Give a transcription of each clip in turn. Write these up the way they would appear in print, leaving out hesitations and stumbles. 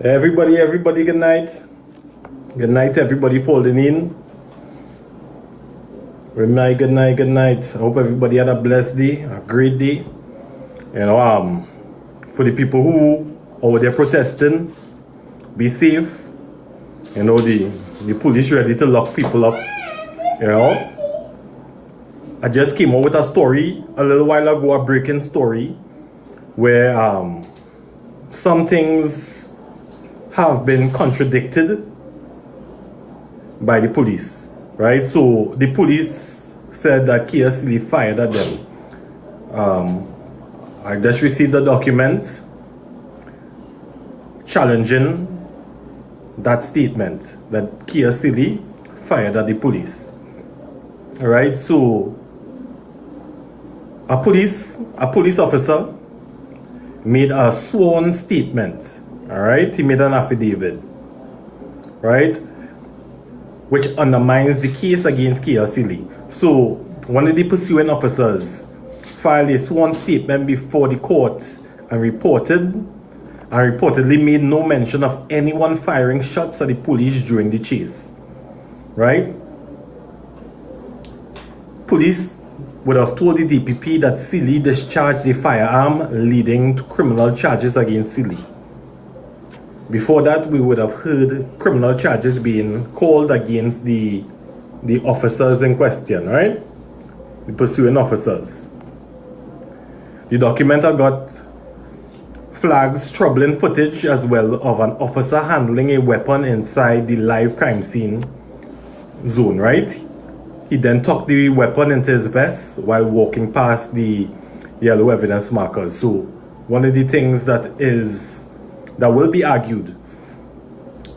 Everybody, good night. Good night, everybody folding in. Good night. I hope everybody had a blessed day, a great day. For the people who over there protesting, be safe. The police ready to lock people up. I just came out with a story a little while ago, a breaking story, where some things have been contradicted by the police, right? So the police said that KSC fired at them. I just received a document challenging that statement that KSC fired at the police. All right, so a police officer made a sworn statement. All right, he made an affidavit, right, which undermines the case against KSC. So one of the pursuing officers filed a sworn statement before the court and reportedly made no mention of anyone firing shots at the police during the chase, right? Police would have told the DPP that Silly discharged a firearm, leading to criminal charges against Silly. Before that, we would have heard criminal charges being called against the officers in question, right? The pursuing officers. The document got flags troubling footage as well of an officer handling a weapon inside the live crime scene zone, right? He then tucked the weapon into his vest while walking past the yellow evidence markers. So one of the things that will be argued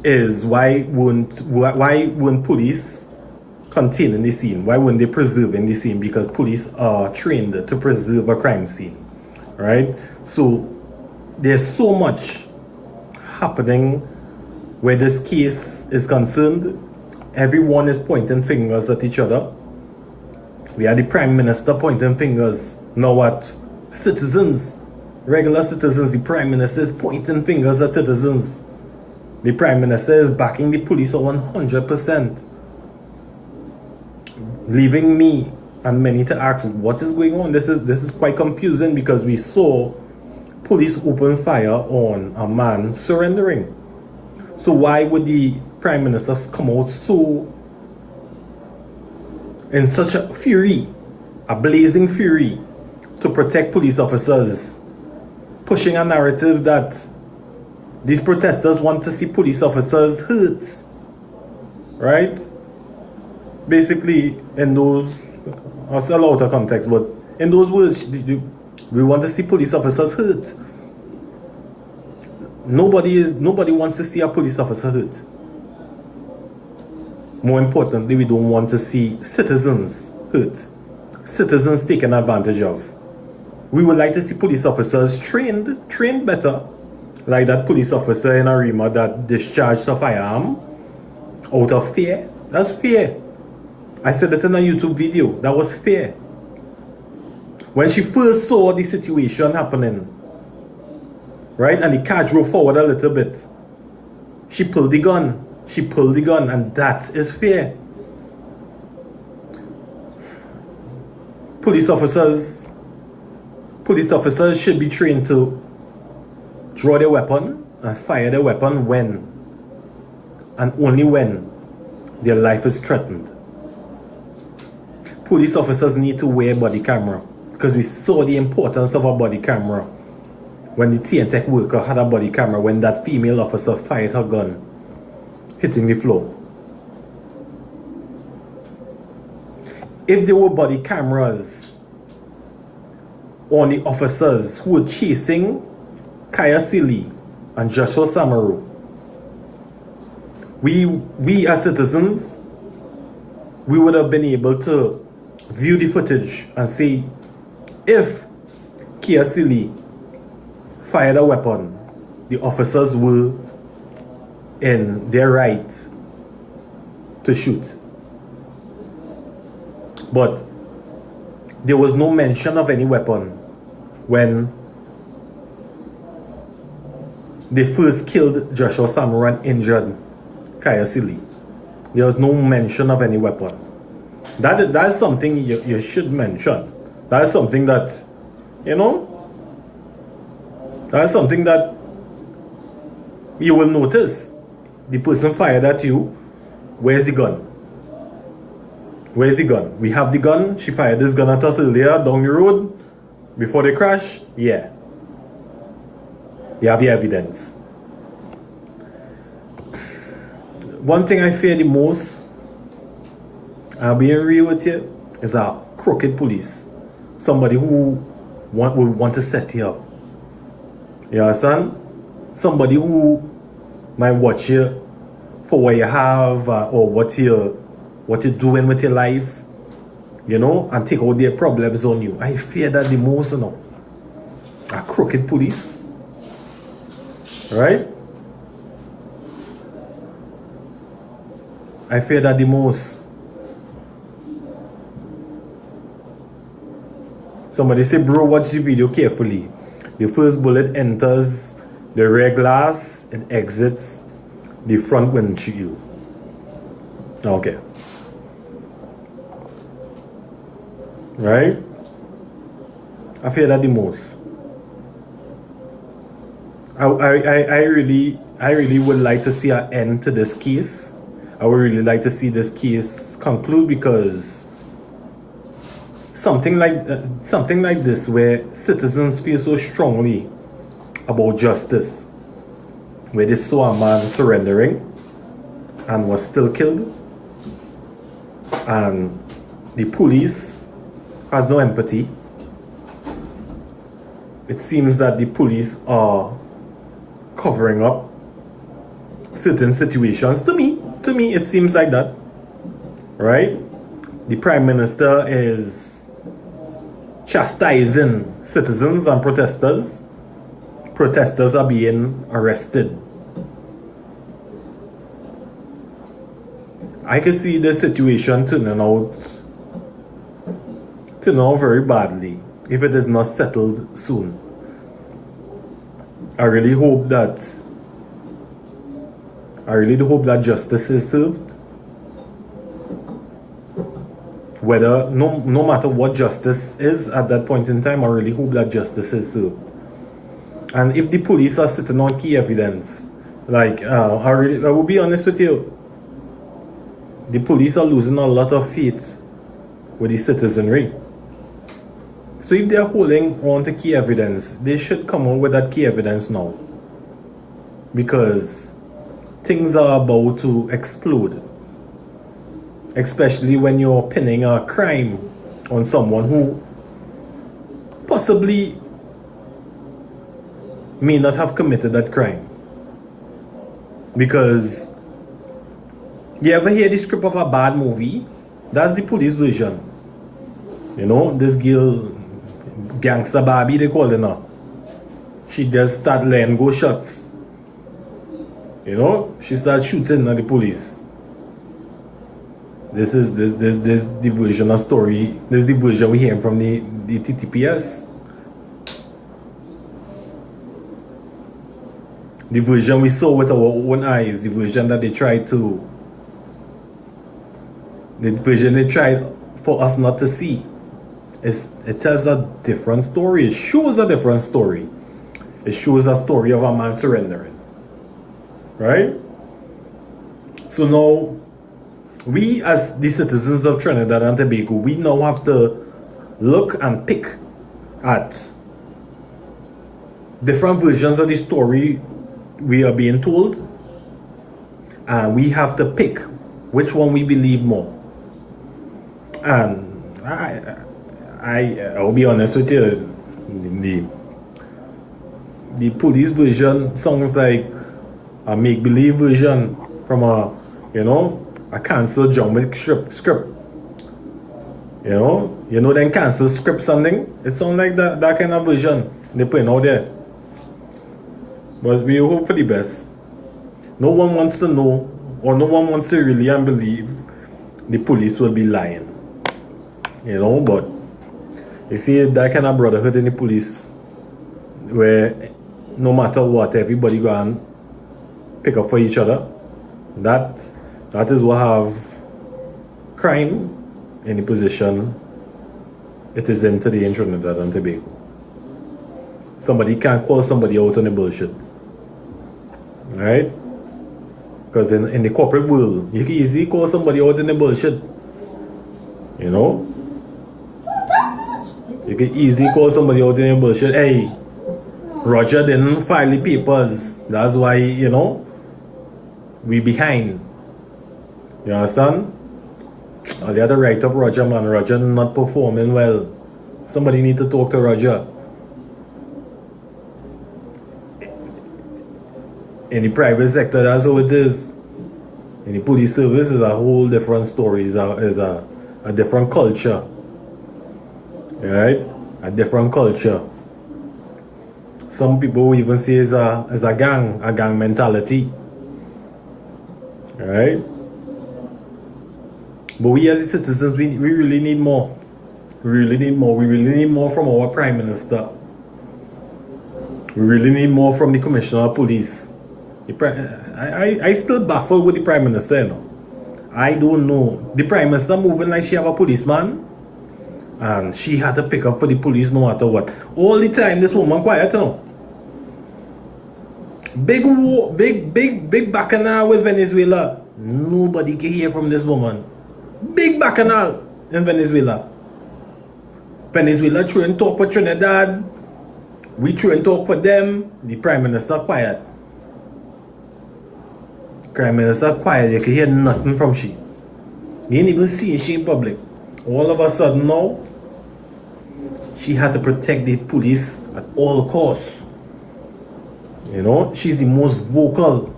is why wouldn't police contain in the scene? Why wouldn't they preserve in the scene? Because police are trained to preserve a crime scene, right? So there's so much happening where this case is concerned. Everyone is pointing fingers at each other. We had the Prime Minister pointing fingers. Now what? Citizens, regular citizens, the Prime Minister is pointing fingers at citizens. The Prime Minister is backing the police 100%. Leaving me and many to ask what is going on. This is quite confusing, because we saw police open fire on a man surrendering. So why would the Prime Minister come out in such a fury, a blazing fury, to protect police officers, pushing a narrative that these protesters want to see police officers hurt, right? Basically, in those, I'll say a lot of context, but in those words, we want to see police officers hurt. Nobody wants to see a police officer hurt. More importantly, we don't want to see citizens hurt, citizens taken advantage of. We would like to see police officers trained better, like that police officer in Arima that discharged a firearm out of fear. That's fear. I said it in a YouTube video. That was fear. When she first saw the situation happening, right, and the car drove forward a little bit, she pulled the gun, and that is fear. Police officers should be trained to draw their weapon and fire their weapon when and only when their life is threatened. Police officers need to wear body camera, because we saw the importance of a body camera when the TNTech worker had a body camera when that female officer fired her gun, hitting the floor. If there were body cameras on the officers who were chasing Kaya Silly and Joshua Samaru, we as citizens, we would have been able to view the footage and say, if Kia Silly fired a weapon, the officers were in their right to shoot. But there was no mention of any weapon when they first killed Joshua Samuel and injured Kaya Silly. There was no mention of any weapon. That is something you should mention. That is something that, that is something that you will notice. The person fired at you. Where's the gun? Where's the gun? We have the gun. She fired this gun at us earlier down the road before they crash. Yeah. You have the evidence. One thing I fear the most, I'll be real with you, is a crooked police. Somebody who would want to set you up. You understand? Somebody who might watch you for what you have or what you're doing with your life, and take all their problems on you. I fear that the most, A crooked police. Right? I fear that the most. Somebody say, bro, watch the video carefully. The first bullet enters the rear glass and exits the front windshield. Okay. Right? I fear that the most. I really would like to see an end to this case. I would really like to see this case conclude, because something like this, where citizens feel so strongly about justice, where they saw a man surrendering and was still killed, and the police has no empathy. It seems that the police are covering up certain situations. To me, it seems like that, right? The Prime Minister is chastising citizens and protesters. Protesters are being arrested. I can see the situation turning out very badly if it is not settled soon. I really hope that justice is served. Whether, no matter what justice is at that point in time, I really hope that justice is served. And if the police are sitting on key evidence, I will be honest with you, the police are losing a lot of faith with the citizenry. So if they're holding on to key evidence, they should come out with that key evidence now. Because things are about to explode. Especially when you're pinning a crime on someone who possibly may not have committed that crime. Because you ever hear the script of a bad movie? That's the police version. This girl, Gangsta Barbie, they call her now. She just start letting go shots. She starts shooting at the police. This is the version of story. This is the version we hear from the TTPS. The version we saw with our own eyes. The version that they tried for us not to see. It tells a different story. It shows a different story. It shows a story of a man surrendering. Right? So now, we as the citizens of Trinidad and Tobago, we now have to look and pick at different versions of the story we are being told, and we have to pick which one we believe more. And I'll be honest with you, the police version sounds like a make-believe version from a cancelled John Wick script. Then cancel script something. It sounds like that kind of version they put out there. But we hope for the best. No one wants to know, or no one wants to really and believe the police will be lying. You know, but you see that kind of brotherhood in the police where no matter what, everybody go and pick up for each other. That is what have crime in the position it is in today in Trinidad and Tobago. Somebody can't call somebody out on the bullshit. Right? Because in the corporate world, you can easily call somebody out in the bullshit. You know? You can easily call somebody out in the bullshit. Hey, Roger didn't file the papers. That's why, you know, we behind. You understand? Or they had to write up Roger, man. Roger not performing well. Somebody need to talk to Roger. In the private sector, that's how it is. In the police service, is a whole different story. It's a different culture. Right? A different culture. Some people even say it's a gang mentality. Right? But we as the citizens, we really need more. We really need more. We really need more from our Prime Minister. We really need more from the Commissioner of Police. I still baffled with the Prime Minister, you know. I don't know. The Prime Minister moving like she have a policeman. And she had to pick up for the police no matter what. All the time, this woman quiet, you know. Big bacchanal with Venezuela. Nobody can hear from this woman. Big bacchanal in Venezuela. Venezuela try and talk for Trinidad. We try and talk for them. The Prime Minister quiet. Prime Minister quiet. You can hear nothing from she. You ain't even seeing she in public. All of a sudden now, she had to protect the police at all costs. You know, she's the most vocal.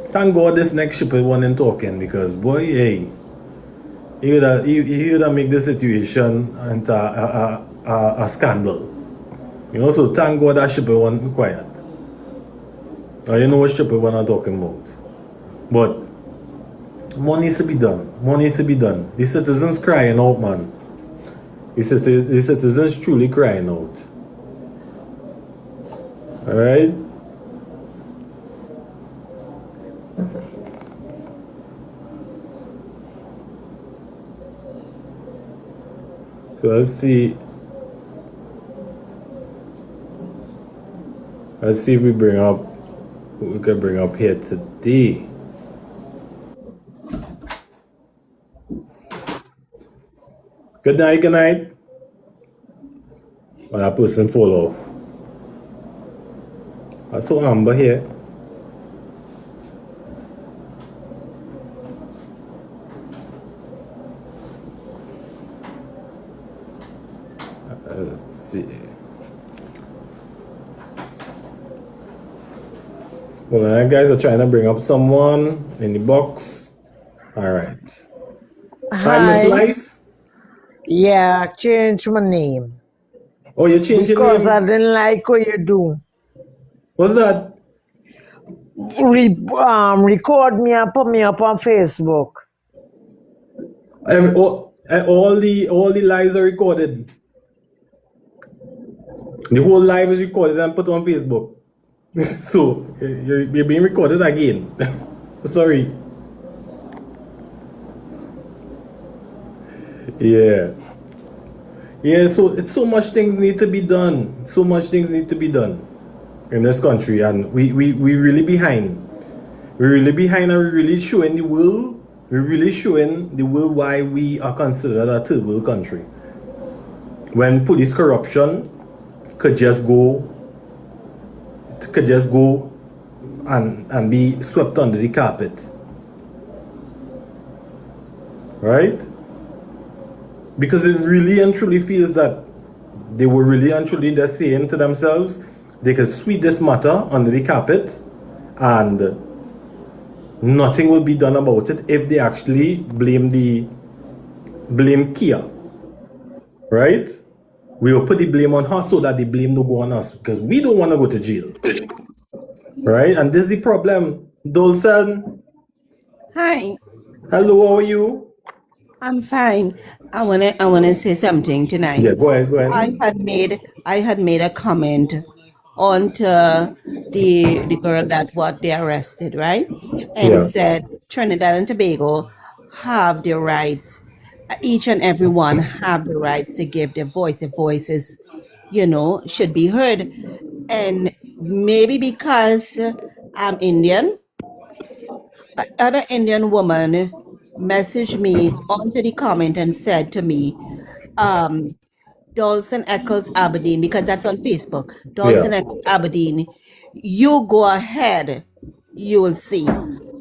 Thank God this next ship is one in talking, because boy, hey, he would have make the situation into a scandal. You know, so thank God that ship is one quiet. You know what ship is one I'm talking about. But more needs to be done. More needs to be done. The citizens crying out, man. The citizens truly crying out. Alright? So let's see if we bring up what we can bring up here today. Good night, good night. Well, that person fall off. I saw Amber here. Let's see. Well, guys are trying to bring up someone in the box. All right. Hi, Miss Lice. Yeah, change my name. Oh, you changed your name? Because I didn't like what you do. What's that? Record me and put me up on Facebook. All the lives are recorded. The whole live is recorded and put on Facebook. So you're being recorded again. Sorry. Yeah. So it's so much things need to be done. So much things need to be done in this country, and we really behind. We're really behind, and we're really showing the world. We're really showing the world why we are considered a third world country. When police corruption could just go and be swept under the carpet. Right? Because it really and truly feels that they were really and truly just saying to themselves, they could sweep this matter under the carpet and nothing will be done about it if they actually blame Kia. Right? We will put the blame on her so that the blame don't go on us, because we don't want to go to jail. Right? And this is the problem. Dolson, Hi, hello, how are you? I'm fine. I wanna say something Yeah, tonight. go ahead, go I ahead. had made I had made a comment on to the girl that what they arrested, right? And Yeah, said Trinidad and Tobago have their rights. Each and every one have the rights to give their voice. Their voices, should be heard. And maybe because I'm Indian, other Indian woman messaged me onto the comment and said to me, um, Dawson Eccles Aberdeen, because that's on Facebook. yeah, Dawson Eccles Aberdeen, you go ahead, you will see.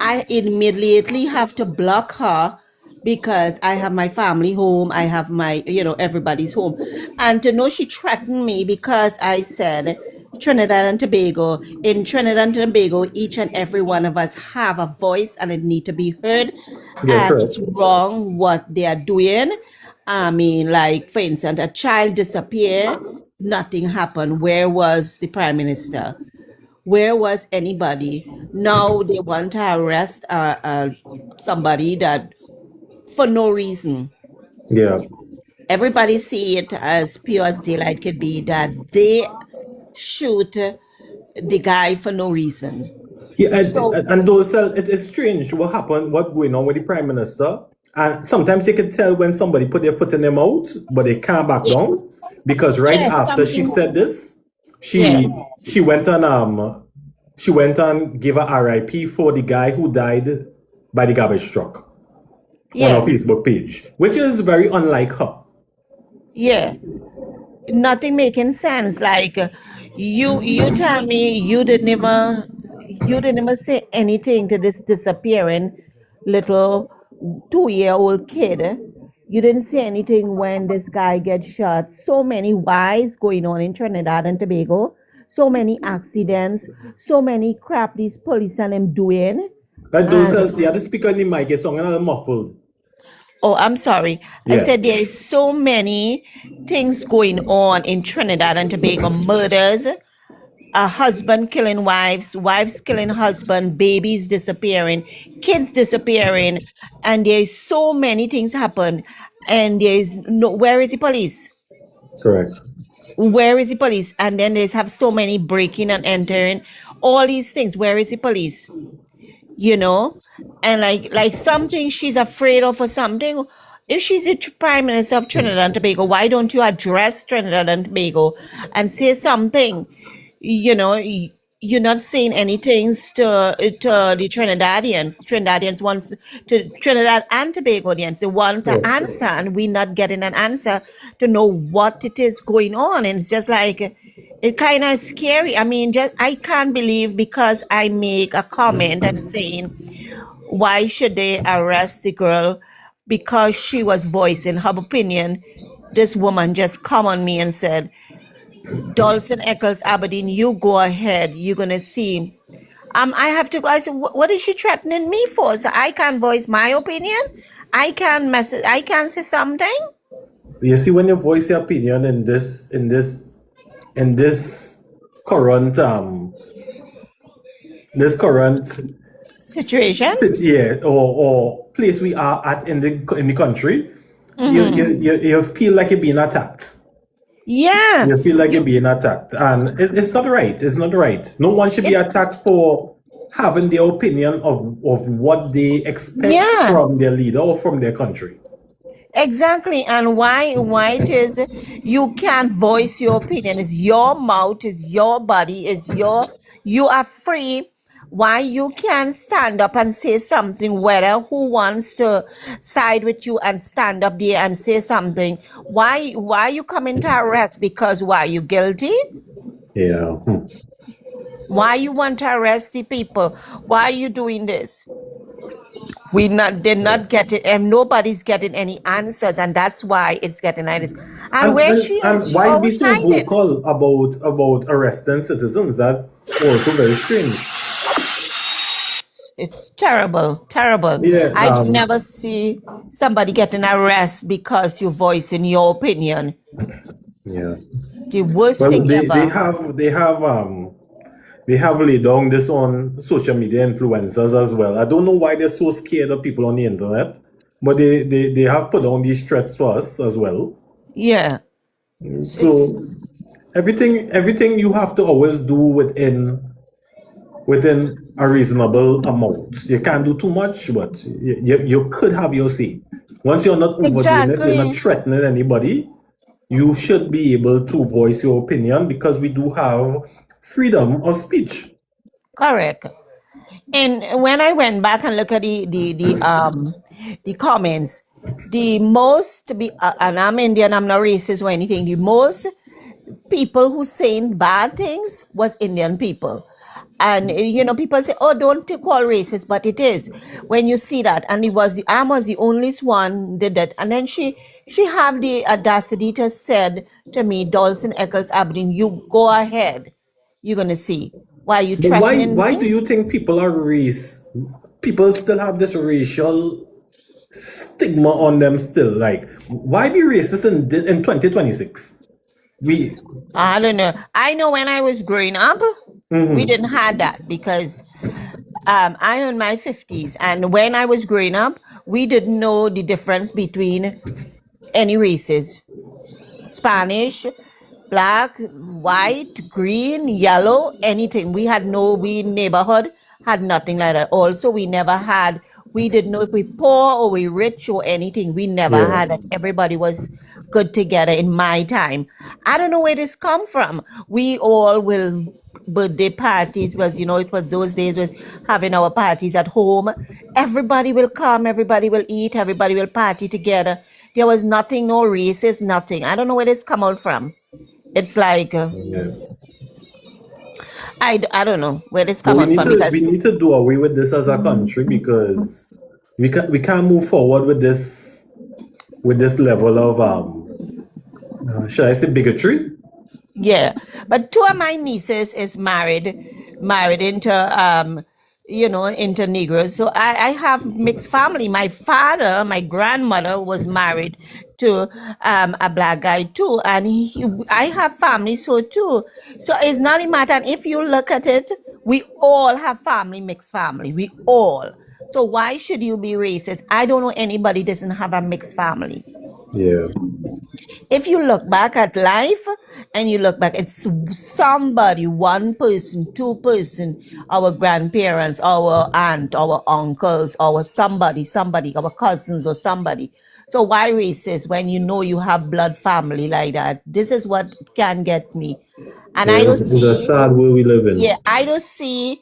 I immediately have to block her because I have my family home, I have my, everybody's home. And to know she threatened me because I said Trinidad and Tobago, in Trinidad and Tobago, each and every one of us have a voice and it need to be heard. yeah, And correct. it's wrong what they are doing. I mean, like, for instance, a child disappear, nothing happened. Where was the prime minister? Where was anybody? Now they want to arrest somebody that for no reason. Yeah. Everybody see it as pure as daylight could be that they shoot the guy for no reason. Yeah, So and those it is strange what happened, what going on with the prime minister. And sometimes you can tell when somebody put their foot in their mouth, but they can't back yeah, down because right yeah, after she something. said this, Yeah, she went on she went on give a RIP for the guy who died by the garbage truck on her yeah, Facebook page, which is very unlike her. yeah. Nothing making sense. Like you tell me you didn't even say anything to this disappearing little 2-year-old kid. You didn't say anything when this guy gets shot. So many whys going on in Trinidad and Tobago. So many accidents. So many crap these police and them doing. And those And the other speaker in the mic is song and muffled. oh, I'm sorry. I Yeah, said there is so many things going on in Trinidad and Tobago. Murders, a husband killing wives, wives killing husband, babies disappearing, kids disappearing, and there's so many things happen. And there's no, where is the police? correct. Where is the police? And then there's have so many breaking and entering, all these things. Where is the police? you know and like something she's afraid of or something. If she's the prime minister of Trinidad and Tobago, why don't you address Trinidad and Tobago and say something? You're not saying anything to the Trinidadians wants to Trinidad and Tobagonians. They want Yeah. to answer, and we're not getting an answer to know what it is going on. And it's just like it kind of scary. I mean, just I can't believe because I make a comment and saying why should they arrest the girl because she was voicing her opinion. This woman just come on me and said, Dawson Eccles Aberdeen, you go ahead. You're gonna see. I have to go. I said, what is she threatening me for? So I can't voice my opinion. I can message. I can say something. You see, when you voice your opinion in this current this current Situation. yeah or place we are at in the country, Mm-hmm. you feel like you're being attacked. Yeah. You feel like you're You. being attacked, and it's not right. It's not right. No one should be It's attacked for having their opinion of what they expect yeah. from their leader or from their country. Exactly. And why it is you can't voice your opinion. It's your mouth, it's your body, you are free. Why you can't stand up and say something, whether who wants to side with you and stand up there and say something. Why you coming to arrest? Because why you guilty? Yeah. Why you want to arrest the people? Why are you doing this? They're not getting, and nobody's getting any answers, and that's why it's getting like this. And And, where and, she is, and she why be always so hiding. vocal about arresting citizens? That's also very strange. It's terrible, terrible. Yeah. I never see somebody getting arrested because you're voicing your opinion. Yeah. The worst Well, thing they ever. have they have laid down this on social media influencers as well. I don't know why they're so scared of people on the internet, but they have put down these threats to us as well. Yeah. So everything you have to always do within a reasonable amount. You can't do too much, but you could have your say. Once you're not overdoing it, you're not Exactly. threatening anybody, you should be able to voice your opinion because we do have freedom of speech. Correct. And when I went back and look at the comments, the most to be and I'm Indian, I'm not racist or anything. The most people who saying bad things was Indian people. And people say, "Oh, don't call racist," but it is when you see that. And I was the only one did that. And then she have the audacity to said to me, "Dawson Eccles Aberdeen, you go ahead. You're gonna see. Why are you But threatening why me?" do you think people still have this racial stigma on them still? Like, why be racist in 2026? We I don't know. I know when I was growing up, we didn't have that because I in my 50s, and when I was growing up, we didn't know the difference between any races: Spanish, black, white, green, yellow, anything. We neighborhood had nothing like that. Also, we didn't know if we poor or we rich or anything. We never yeah. had that. Everybody was good together in my time. I don't know where this come from. We all will birthday parties was, it was those days was having our parties at home. Everybody will come, everybody will eat, everybody will party together. There was nothing, no racist, nothing. I don't know where this come out from. It's like Yeah. I don't know where this But come out from because we need to do away with this as a country because we can't move forward with this level of should I say bigotry? yeah. But two of my nieces is married into into Negroes. So I have mixed family. My father, my grandmother was married to a black guy too, and I have family so too. So it's not a matter. And if you look at it, we all have family, mixed family. We all. So why should you be racist? I don't know anybody doesn't have a mixed family. Yeah. If you look back at life and you look back, it's somebody, one person, two person, our grandparents, our aunt, our uncles, our somebody, our cousins or somebody. So why racist when you know you have blood family like that? This is what can get me. And I Yeah, don't it's a see, sad world we live yeah, in. I don't see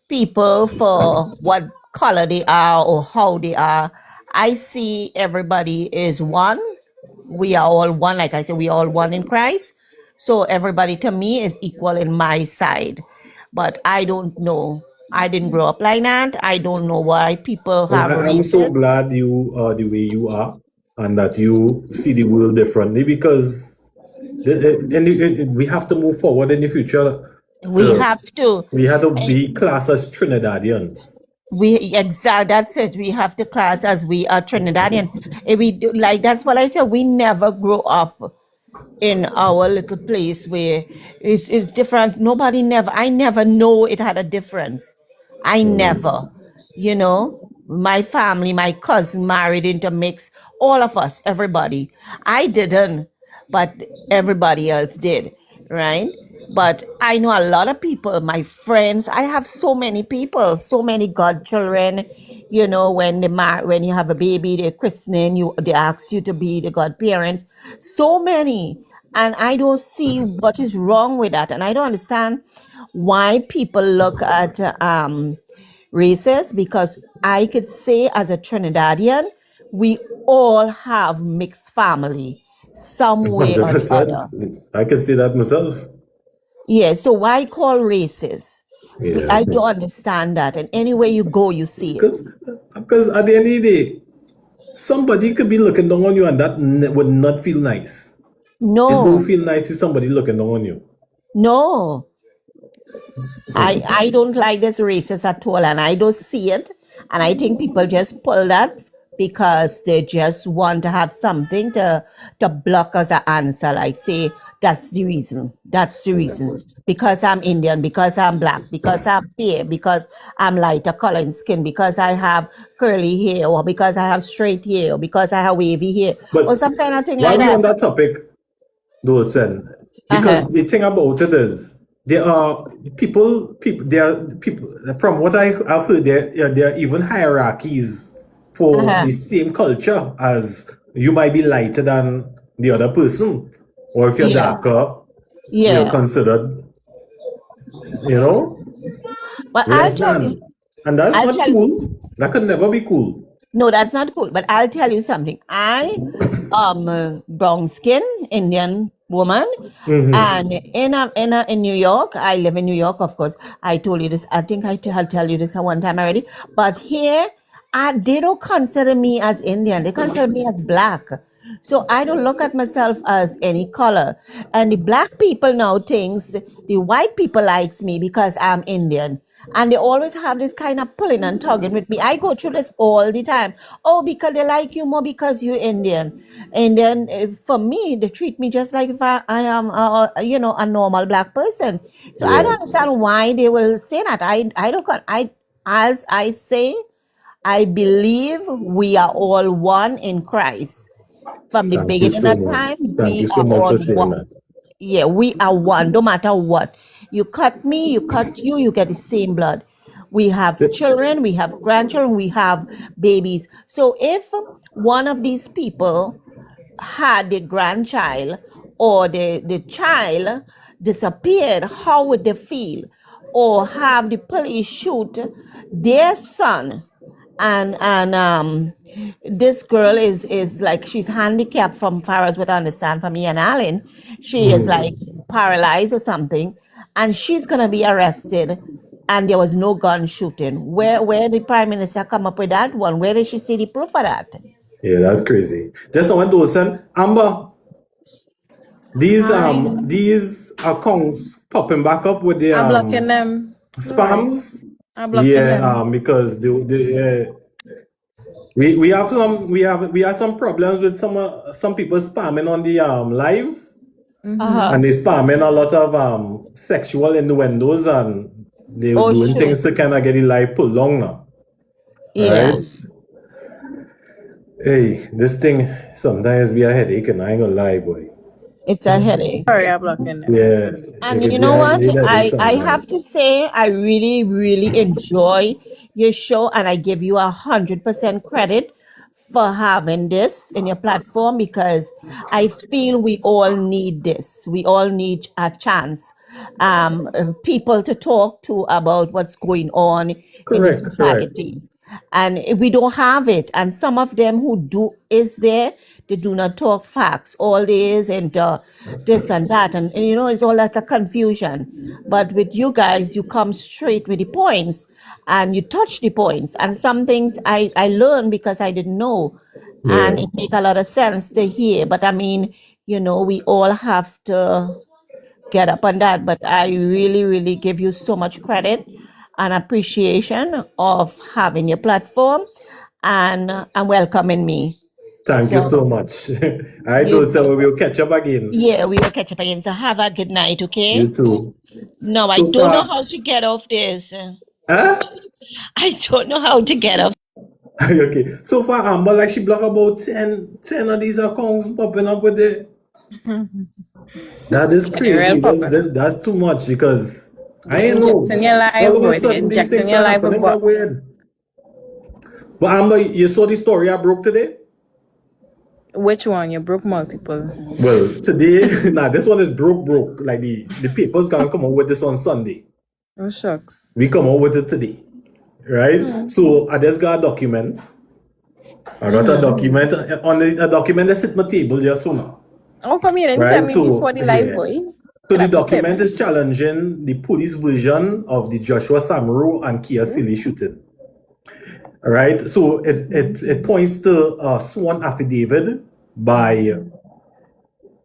people for what color they are or how they are. I see everybody is one. We are all one. Like I said, we are all one in Christ. So everybody to me is equal in my side. But I don't know. I didn't grow up like that. I don't know why people Well, have I'm so races. glad you are the way you are and that you see the world differently because we have to move forward in the future. We have to. We had to be classed as Trinidadians. That's it. We have to class as we are Trinidadians. Like that's what I said. We never grow up in our little place where it's different. I never know it had a difference. I never, my family, my cousin married into mix, all of us, everybody. I didn't, but everybody else did, right? But I know a lot of people, my friends. I have so many people, so many godchildren. When you have a baby, they're christening you, they ask you to be the godparents. So many, and I don't see what is wrong with that, and I don't understand why people look at races because I could say as a Trinidadian, we all have mixed family some way or the 100%. other. I can see that myself. Yeah, so why call racist? Yeah. I don't understand that. And anywhere you go, you see it. Because at the end of the day, somebody could be looking down on you and that would not feel nice. It don't No, feel nice if somebody looking down on you. no. I don't like this racist at all, and I don't see it. And I think people just pull that because they just want to have something to block us an answer. Like say that's the reason. That's the reason. because I'm Indian, because I'm black, because I'm fair, because I'm lighter color in skin, because I have curly hair, or because I have straight hair, or because I have wavy hair, But or some kind of thing like while we that. on that topic, though, son, Uh-huh. because the thing about it is there are people, there are people. From what I've heard, there are even hierarchies for Uh-huh. the same culture. As you might be lighter than the other person, or if you're Yeah. darker, you're Yeah. considered, you know, But I'll less tell you, than, and that's I'll not tell cool. That could never be cool. no, that's not cool. But I'll tell you something. I brown skin Indian woman, and in New York, I live in New York. Of course, I told you this. I think I'll tell you this one time already. But here, they don't consider me as Indian. They consider me as black. So I don't look at myself as any color. And the black people now thinks the white people likes me because I'm Indian. And they always have this kind of pulling and tugging with me. I go through this all the time. Oh, because they like you more because you're Indian. And then for me, they treat me just like if I am, a normal black person. So I Yeah, don't understand why they will say that. I don't, as I say, I believe we are all one in Christ. From the thank you beginning so of much. time, Thank we you so are much all for saying one. that. Yeah, we are one, no matter what. You cut me, you cut you, you get the same blood. We have children, we have grandchildren, we have babies. So if one of these people had a grandchild or the child disappeared, how would they feel? Or have the police shoot their son, and this girl is like she's handicapped from far as we understand from Ian Allen. She is like paralyzed or something, and she's gonna be arrested. And there was no gun shooting. Where did Prime Minister come up with that one? Where did she see the proof of that? Yeah, that's crazy. Just one Dawson. Amber, Hi. these accounts popping back up with the I'm blocking them. No worries. spams. I'm blocking Yeah, them. because we have some problems with some people spamming on the live, Uh-huh. and they spamming a lot of sexual innuendos, and they're Oh doing shoot. things to kind of get the live pulled long now, Yeah. right? Hey, this thing sometimes be a headache, and I ain't gonna lie, boy. It's a headache. Sorry, I'm blocking them. Yeah, And it could you be know what? a headache I sometimes. have to say I really, really enjoy your show, and I give you 100% credit for having this in your platform, because I feel we all need this. We all need a chance, people to talk to about what's going on in the Correct, correct. society. And we don't have it. And some of them who do is there, they do not talk facts. All this and this and that, and it's all like a confusion. But with you guys, you come straight with the points, and you touch the points. And some things I learned because I didn't know, and Yeah. it make a lot of sense to hear. But I mean, we all have to get up on that. But I really, really give you so much credit and appreciation of having your platform and welcoming me. Thank you so So much. I you, do so we'll catch up again. yeah, we will catch up again. So have a good night, You okay? too. No, I So don't know far, how to get off this. huh? I don't know how to get off. Okay. So far, Amber, like she blocked about 10 of these accounts popping up with it. That is Yeah, they're real crazy. popular. That's too much, because I They ain't know. injecting your All life, of a boy. They sudden, these injecting things your are life with happening that bots. weird. But Amber, you saw the story I broke today? Which one? You broke multiple. Well, today, nah, this one is broke. Like the papers gonna come out with this on Sunday. Oh, shucks. We come out with it today, right? So I just got a document. I got a document a document that's at my table just so now, Oh, come here and tell right? me So before the live, yeah, boy. so Could the I prepare me? document is challenging the police version of the Joshua Samro and Kia Silly shooting. All right, so it points to a sworn affidavit by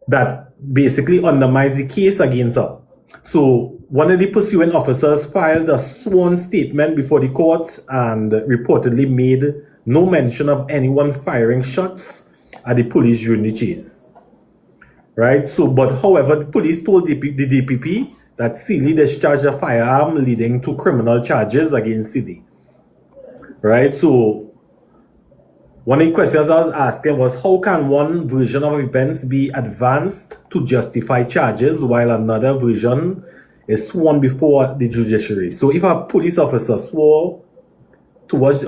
that basically undermines the case against her. So one of the pursuing officers filed a sworn statement before the court and reportedly made no mention of anyone firing shots at the police during the chase. Right? So, but however, the police told the DPP that Sealy discharged a firearm leading to criminal charges against Sealy. Right? So one of the questions I was asking was, how can one version of events be advanced to justify charges while another version is sworn before the judiciary? So if a police officer swore towards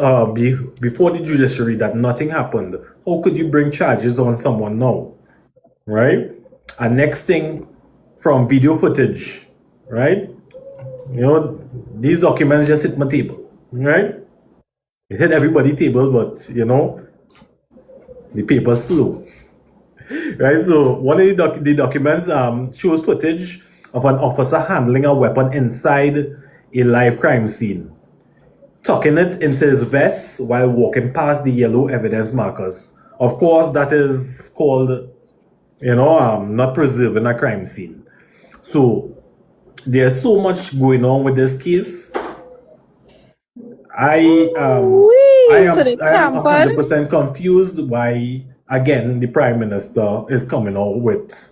before the judiciary that nothing happened, how could you bring charges on someone now? Right? And next thing, from video footage, right? You know, these documents just hit my table, right? It hit everybody's table, but you know, the paper's slow, right? So one of the documents shows footage of an officer handling a weapon inside a live crime scene, tucking it into his vest while walking past the yellow evidence markers. Of course, that is called, you know, not preserving a crime scene. So there's so much going on with this case. I So they am tampered. 100% confused why again the Prime Minister is coming out with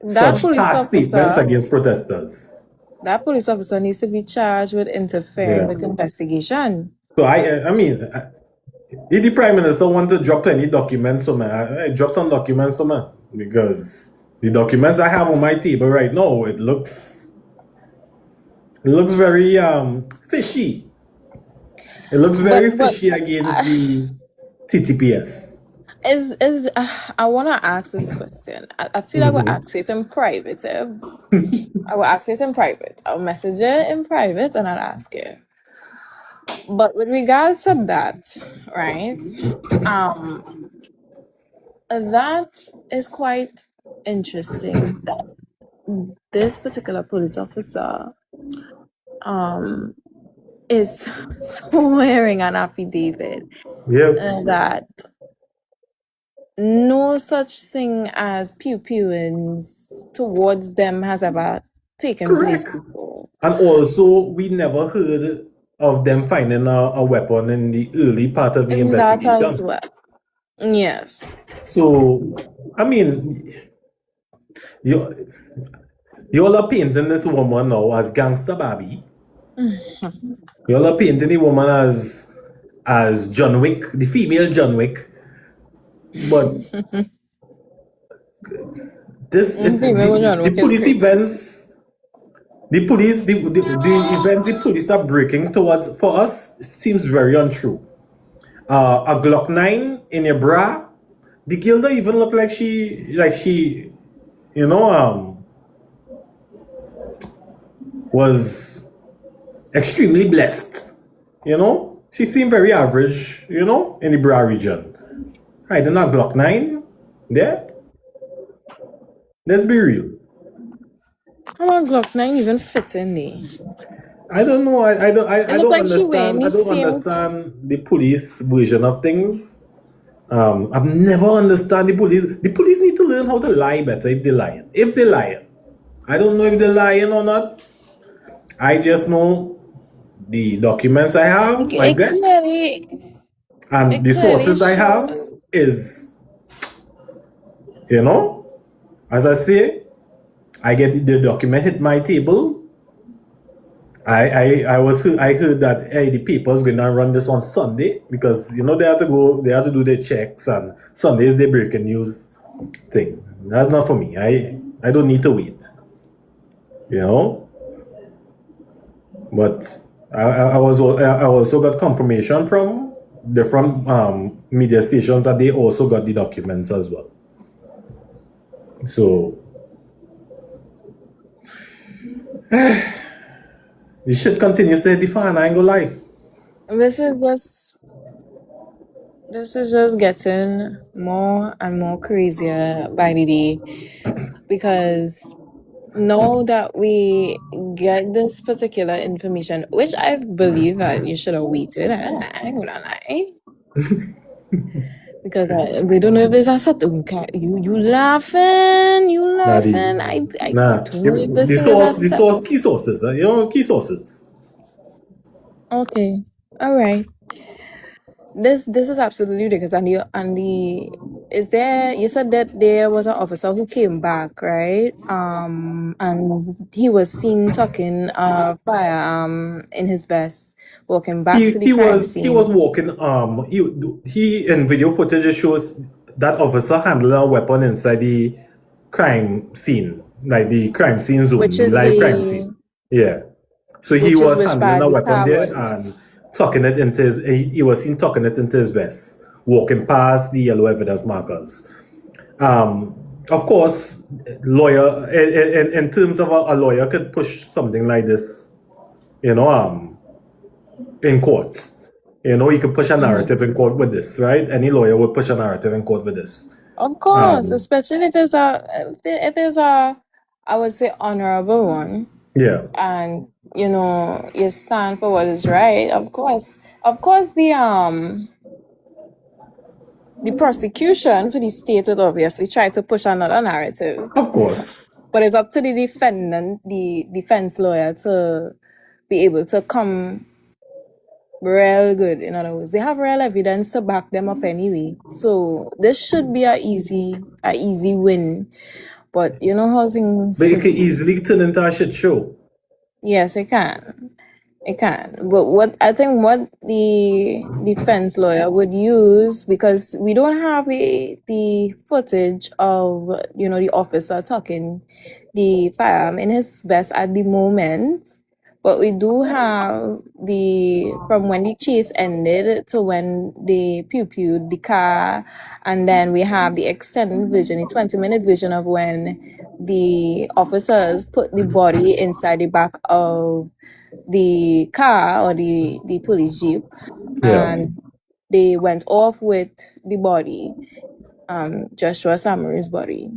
That such police harsh statements officer, against protesters. that police officer needs to be charged with interfering Yeah. with investigation. So I mean, if the Prime Minister want to drop any documents, so man, I drop some documents, so man, because the documents I have on my table right now, it looks very fishy. It looks very But fishy against the TTPS. is I want to ask this question. I feel I will ask it in private. I will ask it in private. I'll message you in private and I'll ask you. But with regards to that, right? That is quite interesting that this particular police officer is swearing an affidavit Yeah. that no such thing as pew-pewings towards them has ever taken place Correct. before. And also, we never heard of them finding a weapon in the early part of the And that as investigation. well. Yes. So, I mean, you all are painting this woman now as gangster Barbie. You all are painting the woman as John Wick, the female John Wick. But this Female John the Wick is police crazy. events, the events the police are breaking towards for us seems very untrue. A Glock 9 in your bra, the girl don't even look like she, you know, was extremely blessed. You know, she seemed very average, you know, in the bra region. I did not Glock 9 there. Let's be real. How on Glock 9 even fit in there? I don't know. I It don't look like she wearing understand. I the don't same. understand the police version of things. I've never understand the police. The police need to learn how to lie better if they're lying. If they're lying. I don't know if they're lying or not. I just know the documents I have, I It get, clearly and the sources I have shows. is, you know, as I say, I get the document hit my table. I heard that the paper's gonna run this on Sunday because you know they have to do their checks, and Sunday is the breaking news thing. That's not for me. I don't need to wait. You know? But I also got confirmation from different media stations that they also got the documents as well. So you should continue to define. I ain't gonna lie. This is just getting more and more crazier by the day, because now that we get this particular information, which I believe that you should have waited, I ain't gonna lie, because we don't know if there's a certain you laughing. I don't know if this thing is a setup. Key sources, you know, key sources. Okay, all right. This is absolutely ridiculous, and the is there? You said that there was an officer who came back, right? And he was seen tucking a firearm in his vest, walking back to the crime He was scene. walking. He in video footage it shows that officer handling a weapon inside the crime scene, like the crime scene zone, Which the is live crime scene. Yeah. So he which is was which handling part a the weapon car there was. and tucking it into his. He was seen tucking it into his vest, walking past the yellow evidence markers. Of course, lawyer in terms of a lawyer could push something like this, you know, in court. You know, you could push a narrative in court with this, right? Any lawyer would push a narrative in court with this. Of course, especially if it's a I would say honorable one, Yeah, and you stand for what is right. Of course, the prosecution for the state would obviously try to push another narrative, of course. but it's up to the defendant, the defense lawyer, to be able to come real good. In other words, they have real evidence to back them up anyway. So this should be a easy win. But you know how things But it could could be. easily turn into a shit show. Yes, it can. It can. But what the defense lawyer would use, because we don't have the footage of the officer tucking the firearm in his vest at the moment, but we do have from when the chase ended to when they pew-pewed the car, and then we have the extended vision, the 20-minute vision of when the officers put the body inside the back of the car or the police jeep, Yeah, and they went off with the body, Joshua Samaru's body.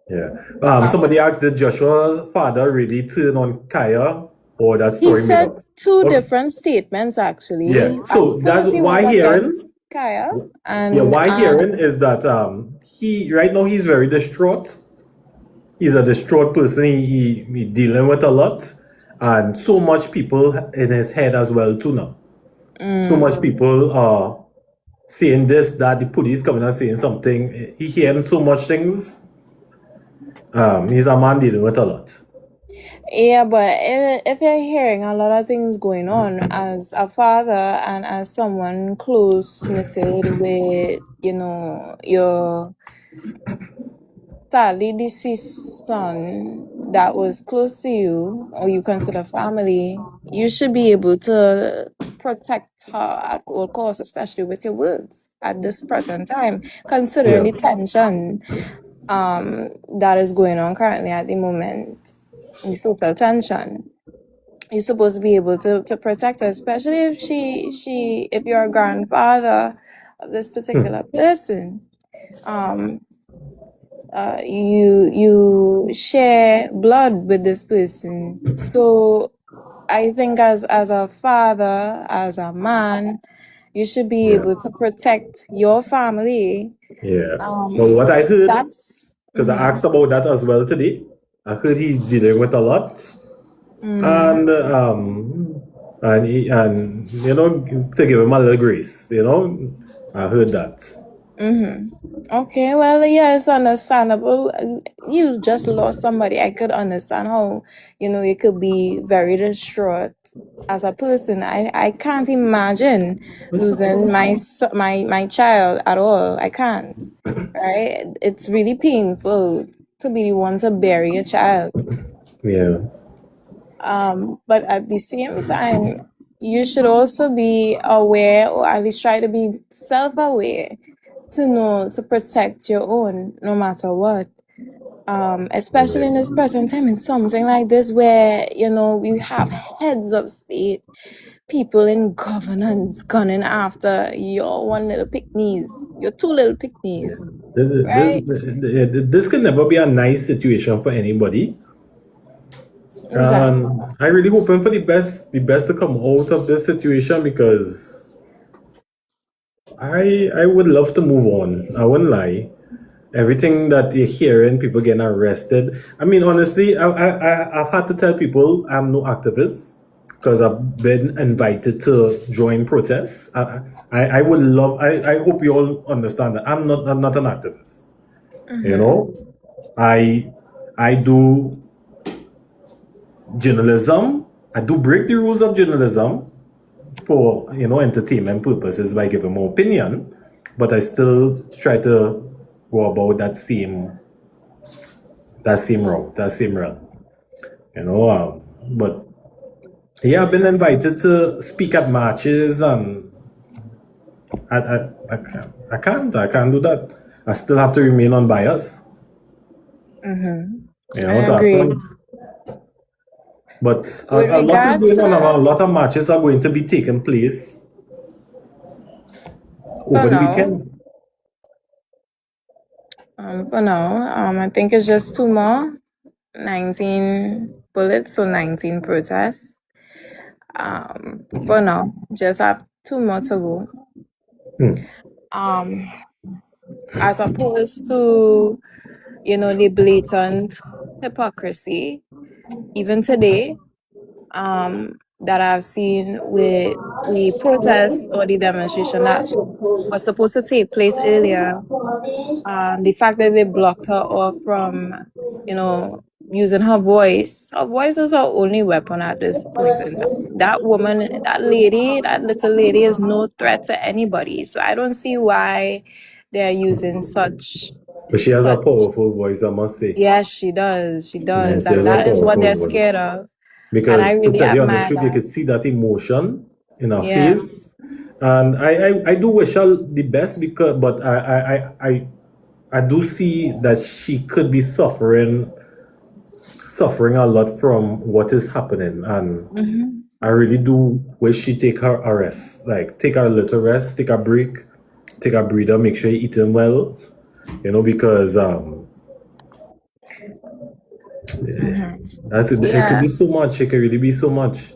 yeah. Somebody asked, did Joshua's father really turn on Kaya, or that He story made said up? two Okay. different statements actually. Yeah. So At that's first he why was hearing. against Kaya, and Yeah, why hearing is that he right now he's very distraught. He's a distraught person. He dealing with a lot, and so much people in his head as well too now. So much people are saying this, that, the police coming and saying something. He hearing so much things. He's a man dealing with a lot. Yeah, but if you're hearing a lot of things going on as a father and as someone close knitted with, your sadly deceased son that was close to you or you consider family, you should be able to protect her at all costs, especially with your words at this present time, considering the tension that is going on currently at the moment, the social tension. You're supposed to be able to protect her, especially if you're a grandfather of this particular person. You share blood with this person. So I think as a father, as a man, you should be able to protect your family. Yeah. But what I heard, That's because I asked about that as well today, I heard he's dealing with a lot, and to give him a little grace, I heard that. okay. Well, yeah, it's understandable. You just lost somebody. I could understand how you could be very distraught as a person. I can't imagine losing my child at all. I can't. Right? It's really painful to be the one to bury a child. Yeah. But at the same time, you should also be aware, or at least try to be self-aware, to know to protect your own no matter what. Especially in this present time, in something like this where we have heads of state, people in governance gunning after your one little pickneys, your two little pickneys. Right? This can never be a nice situation for anybody. Exactly. I really hoping for the best to come out of this situation, because I would love to move on. I wouldn't lie. Everything that you're hearing, people getting arrested. I mean, honestly, I've had to tell people I'm no activist. because I've been invited to join protests. I would love. I hope you all understand that I'm not an activist. You know, I do journalism. I do break the rules of journalism for entertainment purposes by giving my opinion, but I still try to go about that same route, that same run. But yeah, I've been invited to speak at marches, and I can't do that. I still have to remain unbiased. I agree. But With a lot is regards going on, and a to, lot of matches are going to be taking place over the weekend. For now, I think it's just 2 more, 19 bullets, so 19 protests. For now, just have 2 more to go. As opposed to, the blatant hypocrisy, even today, that I've seen with the protest or the demonstration that was supposed to take place earlier. The fact that they blocked her off from, using her voice. Her voice is her only weapon at this point in time. That woman, that little lady is no threat to anybody. So I don't see why they're using such. But she has a powerful voice, I must say. Yes, she does. She does. Yes, And that is what they're voice. scared of. Because and I really to tell you honest admire truth, you that. could see that emotion in her face. And I do wish her the best, but I do see that she could be suffering a lot from what is happening, and I really do wish she take her a rest, like take her a little rest, take a break, take a breather, make sure you're eating well, because it could be so much. It could really be so much.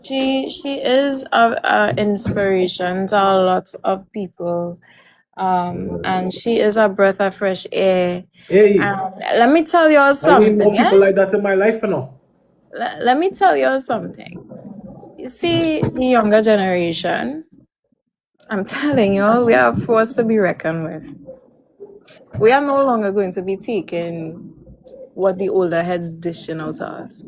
She is a inspiration to a lot of people. And she is a breath of fresh air. Hey, let me tell you something. I need more people like that in my life, Let me tell you something. You see, the younger generation, I'm telling you, we are forced to be reckoned with. We are no longer going to be taking what the older heads dishing out to us.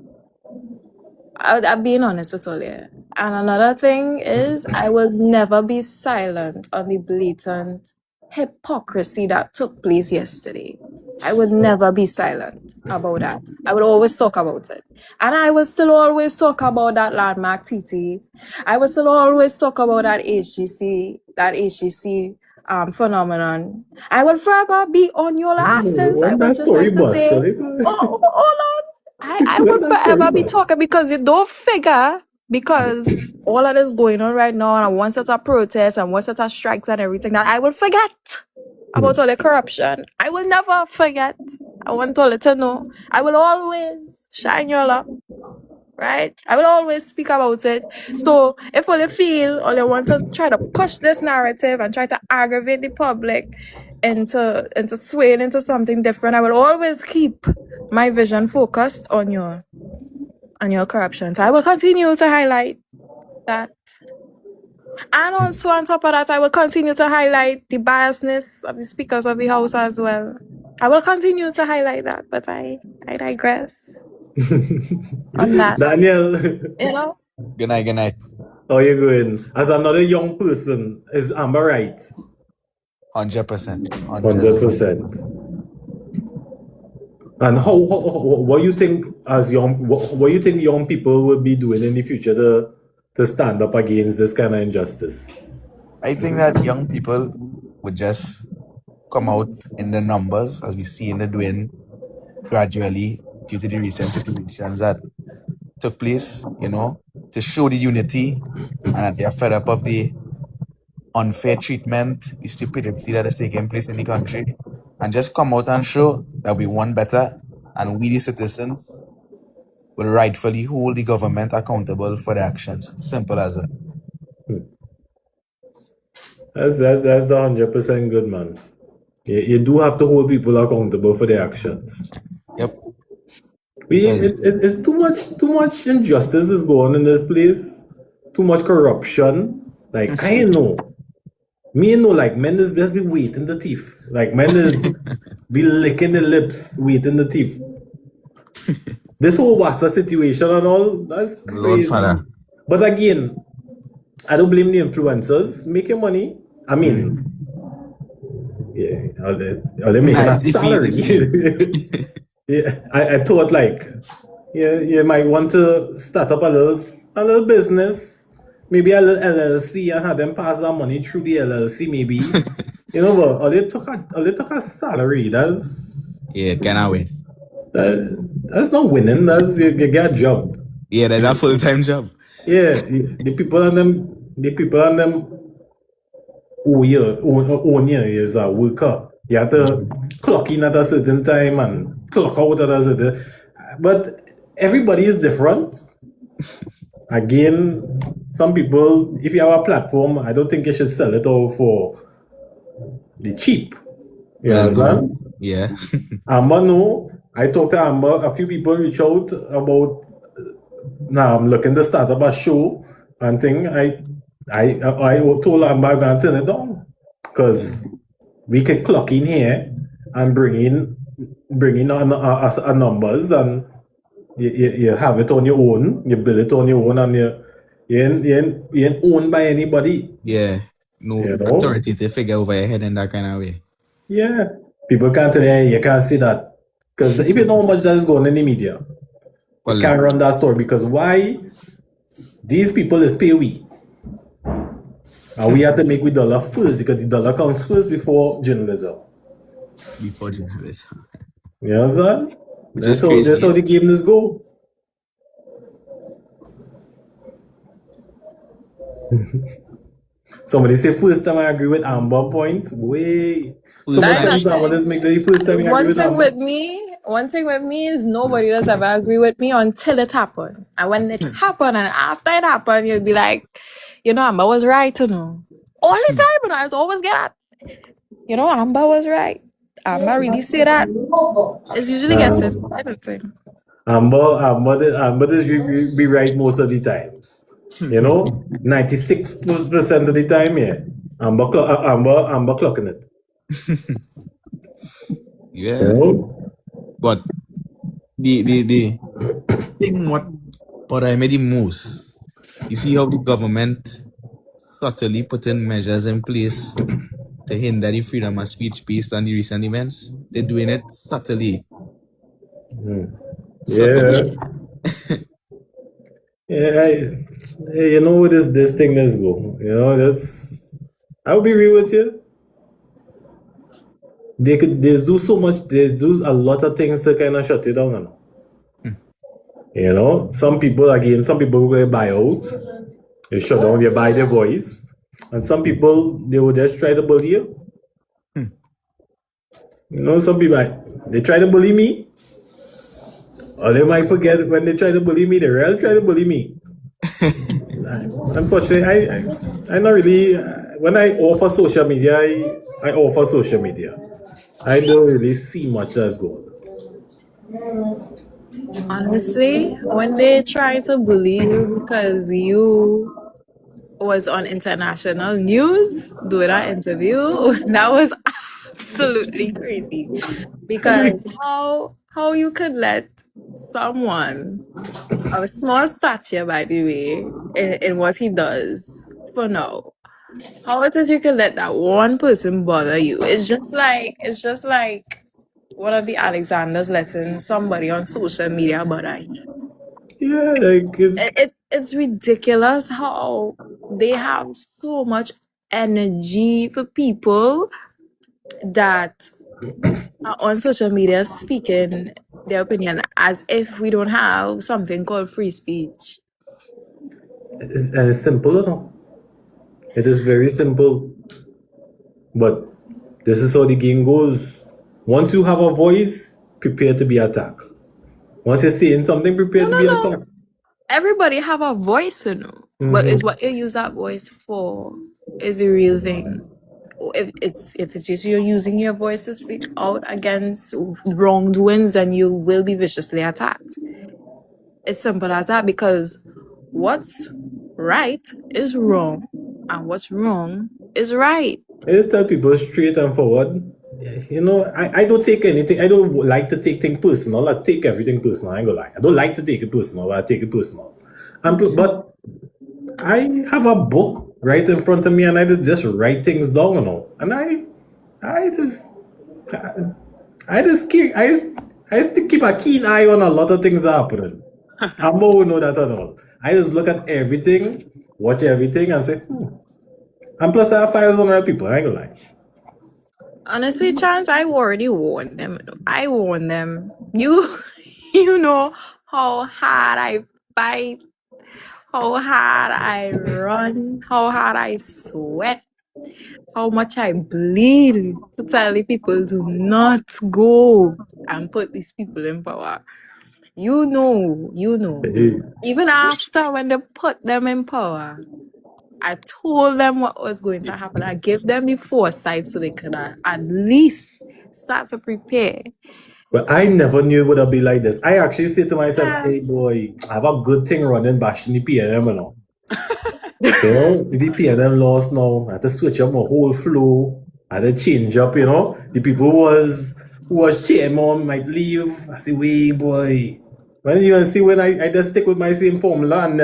I'm being honest with all you. And another thing is, I will never be silent on the blatant hypocrisy that took place yesterday. I would never be silent about that. I will always talk about it. And I will still always talk about that landmark TT. I will still always talk about that HGC phenomenon. I will forever be on your asses. I would just like to say, hold on. I will forever be talking because you don't figure, because all of this going on right now, and one set of protests and one set of strikes and everything, that I will forget about all the corruption. I will never forget. I want all to know. I will always shine your up, right? I will always speak about it. So if all you feel or you want to try to push this narrative and try to aggravate the public into swaying into something different, I will always keep my vision focused on your corruption. So I will continue to highlight that. And also on top of that, I will continue to highlight the biasness of the speakers of the House as well. I will continue to highlight that, but I digress on that. Daniel. Good night. How you going? As another young person, is Amber right? 100%. 100%. And what you think what you think young people will be doing in the future to stand up against this kind of injustice? I think that young people would just come out in the numbers, as we see in the doing gradually due to the recent situations that took place, to show the unity and that they are fed up of the unfair treatment, the stupidity that is taking place in the country, and just come out and show that we want better, and we the citizens will rightfully hold the government accountable for their actions. Simple as that. That's 100% good, man. You do have to hold people accountable for their actions. Yep. Because It's too much injustice is going on in this place. Too much corruption. Like I know. Me know like men is just be waiting the teeth. Like men is be licking the lips, waiting the teeth. This whole Wassa situation and all, that's Lord crazy. Father. But again, I don't blame the influencers making money. I mean, yeah, all they make Nah, a it's salary. Yeah, I thought like, yeah, you might want to start up a little business, maybe a little LLC, and have them pass that money through the LLC, maybe. But all they took a salary. Yeah, cannot wait. That's not winning. That's you get a job. Yeah, that's a full-time job. Yeah, the people on them own you is a worker. You have to clock in at a certain time and clock out at a certain. But everybody is different. Again, some people, if you have a platform, I don't think you should sell it all for the cheap. You understand? Yeah. Amber, no. I talked to Amber. A few people reach out about. Now I'm looking to start up a show and thing. I told Amber I'm gonna turn it down because we can clock in here and bring in our numbers and you have it on your own. You build it on your own and you ain't owned by anybody. Yeah. No You know? authoritative figure over your head in that kind of way. Yeah. People can't tell you, hey, you can't see that. Because if you know how much that is going in the media, Well, you can't run that story. Because why? These people is pay we. And we have to make with dollar first because the dollar comes first before journalism. before journalism. You understand? Just That's how the game is go. Somebody say first time I agree with Amber point. Wait. Somebody That's says that one is make the first time I agree with Amber. One thing with me is nobody does ever agree with me until it happened. And when it happened and after it happened, you'll be like, Amber was right, all the time, and I was always get at, Amber was right. Amber really say that. It's usually getting anything. Amber does be right most of the times. 96% of the time, yeah. Amber clocking it. Yeah. You know? But the thing what I made the most, you see how the government subtly putting measures in place to hinder the freedom of speech based on the recent events. They're doing it subtly. Yeah. Yeah, you know what this thing is go. I'll be real with you. They do so much, they do a lot of things to kind of shut it down now. Some people will buy out. They shut down, they buy their voice. And some people, they will just try to bully you. Some people, they try to bully me. Or they might forget when they try to bully me, they really try to bully me. Unfortunately, I'm not really, when I offer social media, I offer social media. I don't really see much that's going on. Honestly, when they try to bully you because you was on international news doing that interview, that was absolutely crazy. Because how you could let someone of a small stature, by the way, in what he does for now, how it is you could let that one person bother you? It's just like one of the Alexanders letting somebody on social media bother you. Yeah, like It's ridiculous how they have so much energy for people that are on social media speaking their opinion as if we don't have something called free speech. it's simple enough. It is very simple. But this is how the game goes. Once you have a voice, prepare to be attacked. Once you're saying something, prepare to be attacked. Everybody have a voice, but it's what you use that voice for is the real thing. if it's just you're using your voice to speak out against wrongdoings, and you will be viciously attacked. It's simple as that, because what's right is wrong, and what's wrong is right. I just tell people straight and forward. You know, I don't take anything. I don't like to take things personal. I take everything personal. I ain't gonna lie. I don't like to take it personal, but I take it personal. But I have a book right in front of me, and I just write things down, you know. And I just I just keep a keen eye on a lot of things happening. I'm more know that at all. I just look at everything, watch everything, and say, And plus, I have 500 people. I ain't gonna lie. Honestly, Chance, I already warned them. I warned them. You know how hard I fight, how hard I run, how hard I sweat, how much I bleed to tell the people to not go and put these people in power. You know. Even after when they put them in power, I told them what was going to happen. I gave them the foresight so they could at least start to prepare. But I never knew it would be like this. I actually say to myself, hey boy, I have a good thing running bashing the PNM now. You know, if the PNM lost now, I had to switch up my whole flow. I had to change up, you know. The people who was chairman might leave. I say, wait boy. When you see when I just stick with my same formula and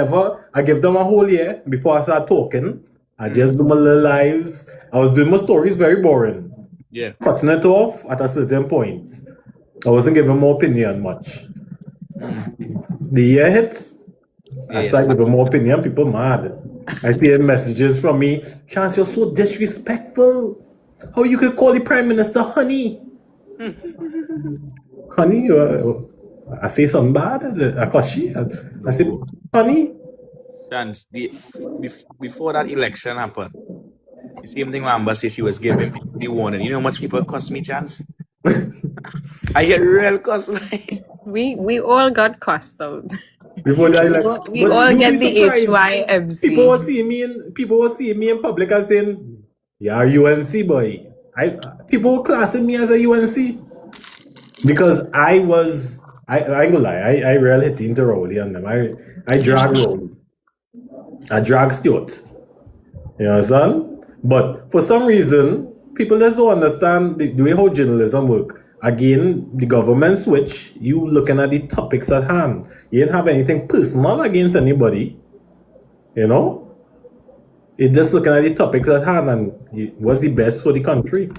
I give them a whole year before I start talking. I just do my little lives. I was doing my stories very boring. Yeah. Cutting it off at a certain point. I wasn't giving my opinion much. The year hit, I started giving more opinion, people mad. I see messages from me, Chance, you're so disrespectful. How you could call the Prime Minister honey? Honey? I say something bad? I say, honey? Chance, before that election happened, the same thing Amber said she was giving people the warning. You know how much people cost me, Chance? I get real cost. We all got cussed out. Before that election. We all get the HYMC. People were seeing me in public and saying, yeah, UNC boy. People were classing me as a UNC. Because I ain't gonna lie, I really hit into Rowley on them. I drag Rowley. I drag Stewart. You understand? But for some reason, people just don't understand the way how journalism work. Again, the government switch, you looking at the topics at hand. You didn't have anything personal against anybody. You know? You're just looking at the topics at hand and what's the best for the country.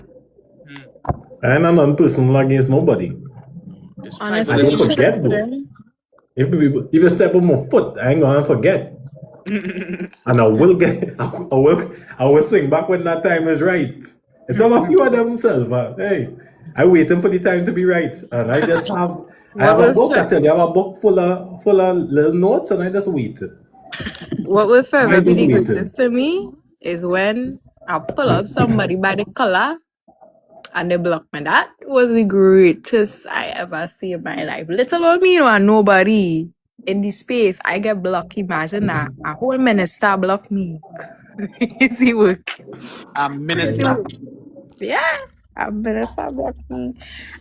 And I'm not personal against nobody. Honestly, I don't forget though. If you step on my foot, I ain't gonna forget. And I will swing back when that time is right. It's all a few of themselves, but hey, I'm waiting for the time to be right. And I just have a book, I tell you, I have a book full of little notes and I just wait. What will forever be the greatest to me is when I pull up somebody by the collar and they block me. That was the greatest I ever see in my life. Let alone me and nobody in the space. I get blocked. Imagine that. A whole minister block me. Easy work. A minister? Yeah. A minister block me.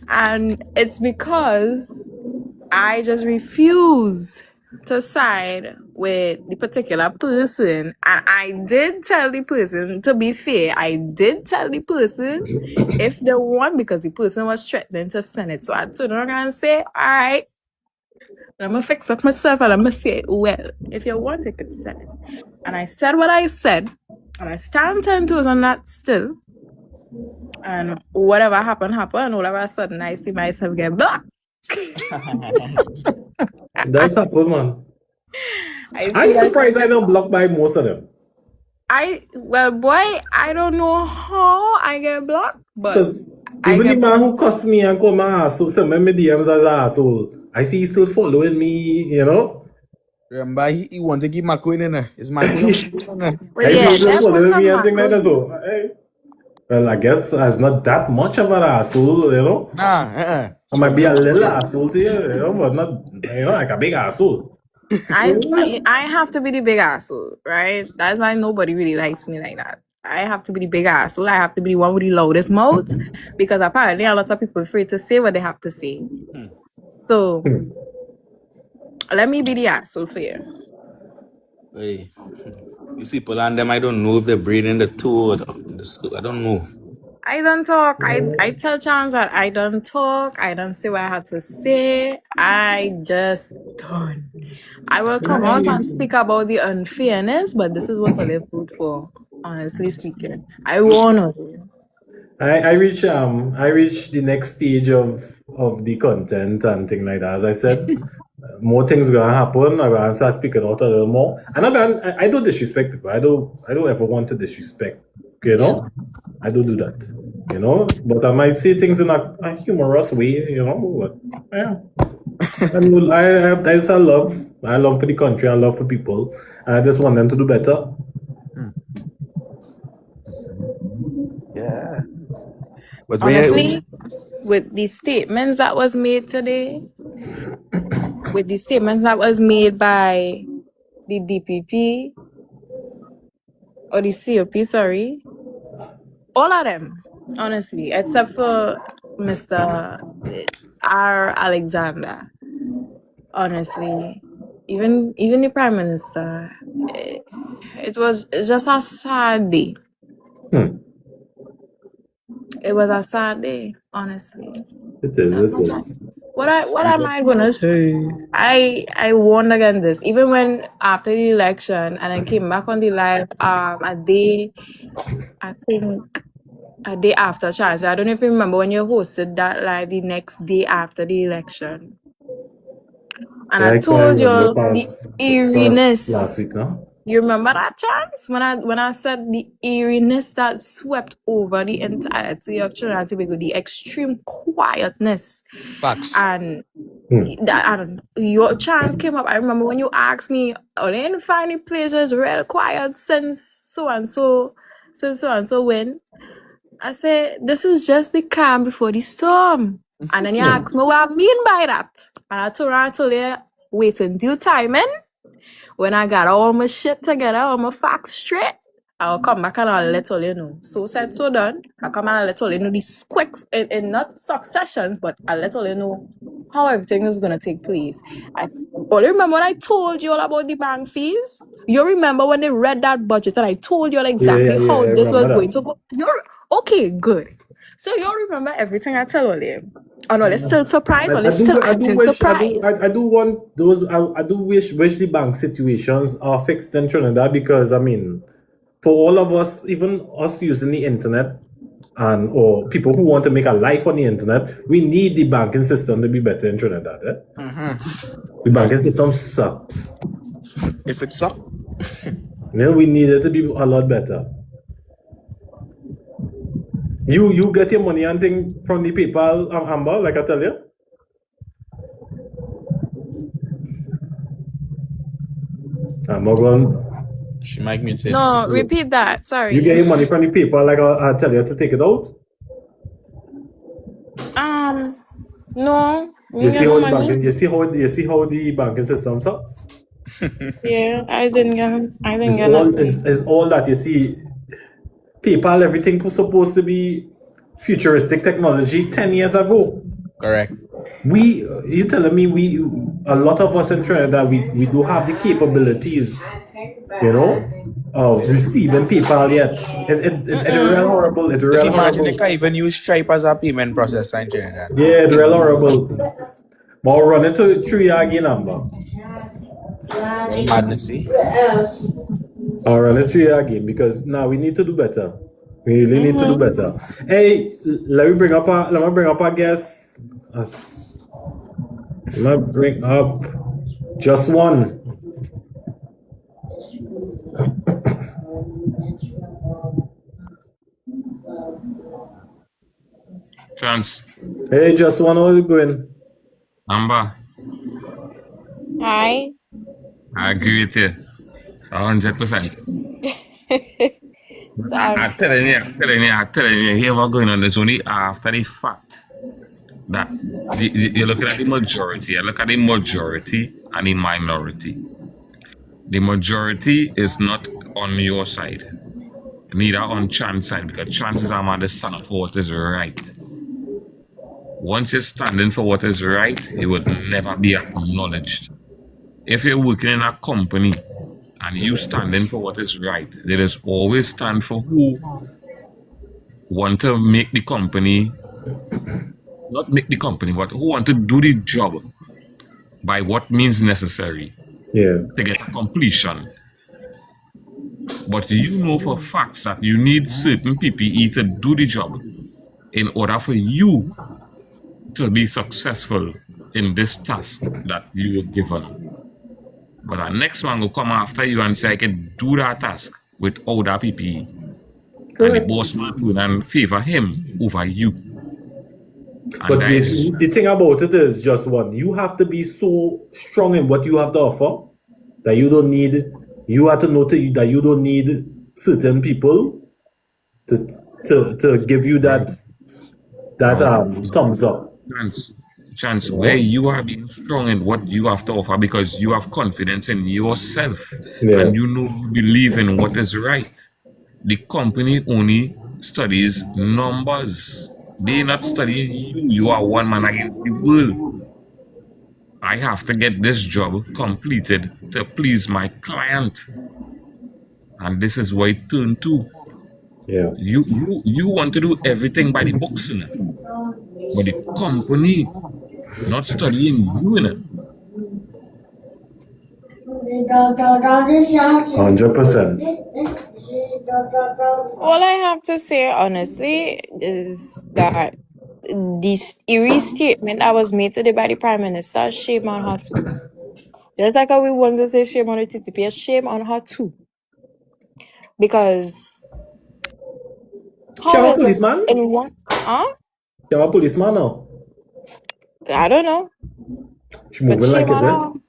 And it's because I just refuse to side with the particular person. And I did tell the person, to be fair, I did tell the person if they want, because the person was threatening to send it. So I told them and say, all right, I'm going to fix up myself and I'm going to say, well, if you want, you could send it. And I said what I said. And I stand 10 toes on that still. And whatever happened. All of a sudden, I see myself get blocked. That's happen, man. I'm surprised I don't blocked by most of them. Well, boy, I don't know how I get blocked, but because even the man who cussed me and called my asshole, send me DMs as an asshole. I see he's still following me, you know. Remember, he want to keep my coin in there. It's my coin. He's still following me and things like that. So, hey. Well, I guess I was not that much of an asshole, you know. Nah, I might be a little asshole to you, you know, but not, you know, like a big asshole. I have to be the big asshole, right? That's why nobody really likes me like that. I have to be the big asshole. I have to be the one with the loudest mouth because apparently a lot of people are afraid to say what they have to say. So let me be the asshole for you. Hey, these people and them, I don't know if they're breathing the two or the soup. I don't know. I don't talk. I tell Chance that I don't talk. I don't say what I had to say. I just don't. I will come out and speak about the unfairness, but this is what I live food for. Honestly speaking, I warn you. I reach the next stage of the content and thing like that. As I said, more things gonna happen. I'm gonna start speaking out a little more. And I don't disrespect people. I don't ever want to disrespect. You know, I don't do that. You know, but I might say things in a humorous way. You know, but yeah. I just have love. I love for the country. I love for people, and I just want them to do better. Yeah. But Honestly, with the statements that was made today, with the statements that was made by the DPP or the COP, sorry, all of them, honestly, except for Mr. R. Alexander. Honestly, even the Prime Minister, it's just a sad day. It was a sad day, honestly. It is. What am I gonna say? I warned against this. Even when after the election and I came back on the live a day after Charles. I don't know if you remember when you hosted that live the next day after the election. And I told you the eeriness last week, no? You remember that, Chance? When I said the eeriness that swept over the entirety of Trinidad and Tobago, the extreme quietness. Facts. And your Chance came up. I remember when you asked me, oh, they didn't find any places real quiet since so and so when? I said, this is just the calm before the storm. And then you asked me what I mean by that. And I told you, wait in due timing. When I got all my shit together, all my facts straight, I'll come back and I'll let all you know. So said, so done. I'll come and I'll let all you know these quick, in not successions, but I'll let all you know how everything is going to take place. I only remember when I told you all about the bank fees. You remember when they read that budget and I told you all exactly how this was going to go. Okay, good. So you all remember everything I tell all you. Oh no, they're still surprised or they're still acting surprised. I do want those. I do wish the bank situations are fixed in Trinidad because I mean, for all of us, even us using the internet or people who want to make a life on the internet, we need the banking system to be better in Trinidad. The banking system sucks. If it sucks, we need it to be a lot better. You get your money and thing from the PayPal, Amber, like I tell you? Amber gone. She might mute it. No, repeat that. Sorry. You get your money from the PayPal, like I tell you to take it out? No. You see how the banking system sucks? Yeah, I didn't get It's all that you see. PayPal, everything was supposed to be futuristic technology 10 years ago. Correct. You telling me a lot of us in Trinidad, we do have the capabilities, of receiving PayPal yet. It's real horrible. It's real Just imagine horrible. they can't even use Stripe as a payment processor in Trinidad. Yeah, it's real horrible. But I'll run into 3 again number. Madness, see? I'll run it 3 again because now we need to do better. We really need to do better. Hey, let me bring up a guest. Let me bring up just one. Chance. Hey, just one. How are you going? Amber. Hi. I agree with you. 100%. I'm telling you, here what's going on. It's only after the fact that you're looking at the majority. You look at the majority and the minority. The majority is not on your side. neither on chance side, because chances are man, the stand up for what is right. Once you're standing for what is right, it would never be acknowledged. If you're working in a company and you standing for what is right, there is always stand for who want to make the company, not make the company, but who want to do the job by what means necessary to get a completion. But you know for facts that you need certain PPE to do the job in order for you to be successful in this task that you were given. But the next one will come after you and say, I can do that task without that PPE. And the boss man will favor him over you. And But the thing about it is just one. You have to be so strong in what you have to offer that you don't need. You have to know that you don't need certain people to give you that thumbs up. Chance where you are being strong in what you have to offer because you have confidence in yourself and you believe in what is right. The company only studies numbers. They not studying you. You are one man against the world. I have to get this job completed to please my client. And this is what it turned to. Yeah. You want to do everything by the books, you know? But the company not studying you, you know? 100%. All I have to say, honestly, is that this eerie statement that was made today by the Prime Minister, shame on her too. Just like how we want to say shame on the TTP, shame on her too. Because She have a policeman? In one, huh? She have a policeman now? I don't know. She moving like it then?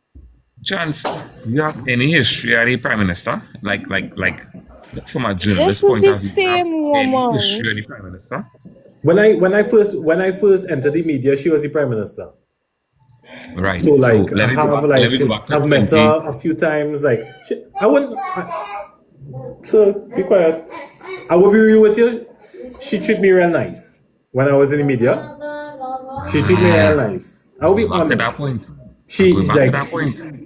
Chance, you have any history of the Prime Minister? Like from a journalist point of view, same woman. History of the Prime Minister? When I first entered the media, she was the Prime Minister. Right. So like so I've met her a few times. Like so be quiet. I will be real with you. She treated me real nice when I was in the media. She treated me real nice. I will be honest. At that point. She like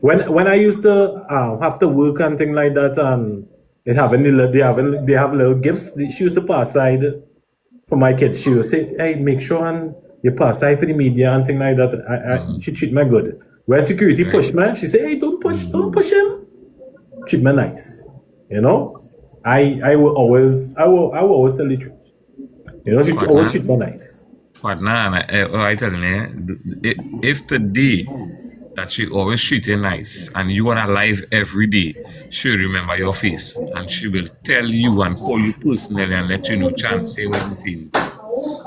when I used to have to work and things like that, and they have little gifts. She used to pass side for my kids. She would say, "Hey, make sure and you pass side for the media and things like that." She treat me good. When security pushed me, she said, "Hey, don't push him. Treat me nice." You know, I will always tell the truth. You know, she always treat me nice. But I tell you, if today that she always treat you nice and you are alive every day, she'll remember your face and she will tell you and call you personally and let you know, Chance, say what you seen.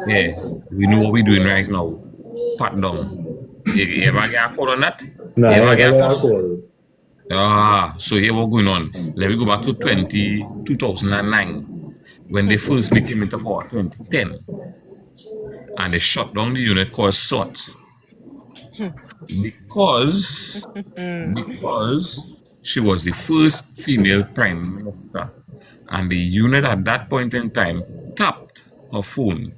Yeah, we know what we're doing right now. Pat down. You ever get a call on that? No, I never get a call. So here what's going on. Let me go back to 2009 when they first became into power, 2010. And they shut down the unit called SWAT. Because she was the first female prime minister. And the unit at that point in time tapped her phone.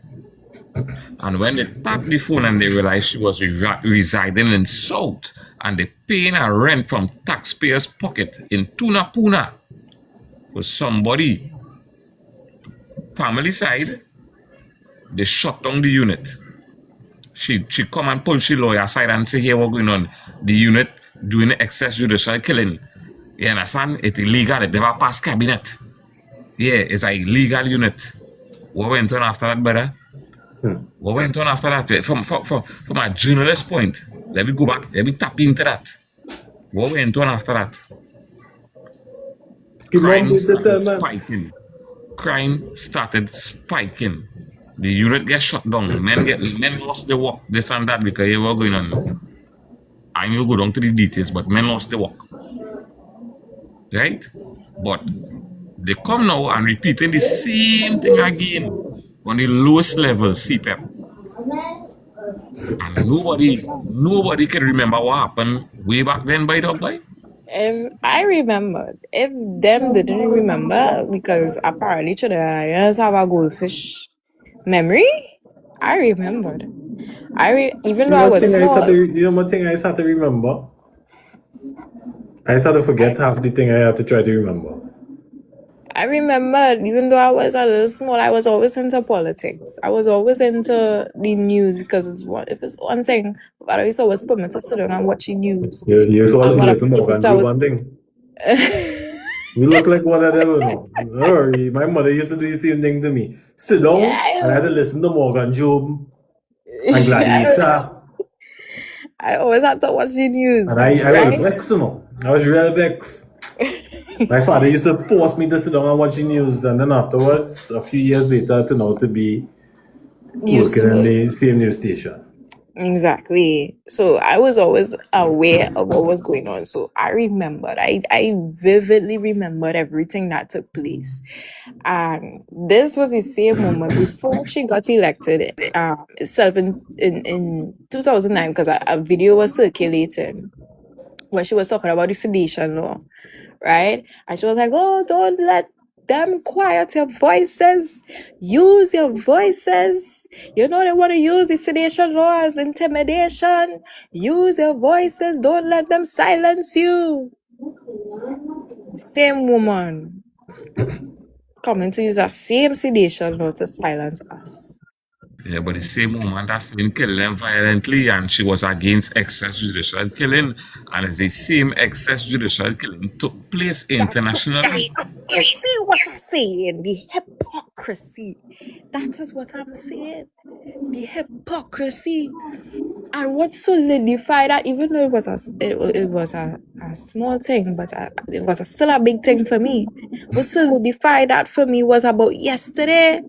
And when they tapped the phone and they realized she was residing in South and they paying her rent from taxpayers' pocket in Tunapuna for somebody, family side, they shut down the unit. She come and pull she lawyer aside and say, here what's going on? The unit doing excess judicial killing. You understand? It's illegal. It never passed cabinet. Yeah, it's an illegal unit. What went on after that, brother? What went on after that? From a journalist point, let me go back, let me tap into that. What went on after that? Crime started spiking. Crime started spiking. The unit gets shut down. Men lost their work, this and that, because they were going on. I will go down to the details, but men lost their work. Right? But they come now and repeating the same thing again on the lowest level, CPEP. And nobody can remember what happened way back then, by the way. If I remembered, if them didn't remember, because apparently Trinidadians have a goldfish memory, I remembered. Even You though know I what was thing I used to, small, you know what thing I used to remember? I used to forget half the thing I had to try to remember. I remember, even though I was a little small, I was always into politics. I was always into the news because if it's one thing, but I used to always put me to sit down and watch the news. You saw And one of listen the to places Morgan I Joe was one thing. You look like one of them, you know. Or my mother used to do the same thing to me. Sit down and I had to listen to Morgan Joe and Gladiator. I always had to watch the news, And I was right? vexed, you know. I was real vexed. My father used to force me to sit down and watch the news, and then afterwards, a few years later, it turned out to be working in Useful. the same news station. Exactly. So I was always aware of what was going on. So I remembered, I vividly remembered everything that took place. And this was the same moment before she got elected itself in 2009, because a video was circulating where she was talking about the sedation law, right? And she was like, oh, don't let them quiet your voices. Use your voices. You know they want to use the sedation law as intimidation. Use your voices. Don't let them silence you. Same woman coming to use that same sedation law to silence us. Yeah, but the same woman that's been killing them violently, and she was against extrajudicial killing, and it's the same extrajudicial killing took place internationally. You see what I'm saying? The hypocrisy. That is what I'm saying. The hypocrisy. And what solidified that, even though it was a small thing, but it was still a big thing for me. What solidified that for me was about yesterday.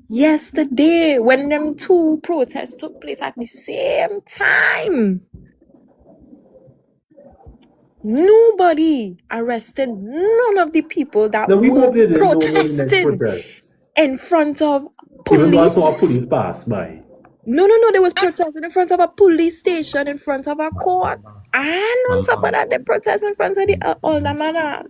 Yesterday, when them two protests took place at the same time. Nobody arrested none of the people that The were people didn't know about the next protesting protest. in front of Even though I saw a police. police pass by. No, they was protesting in front of a police station, in front of a court. And on top of that, they protest in front of the older man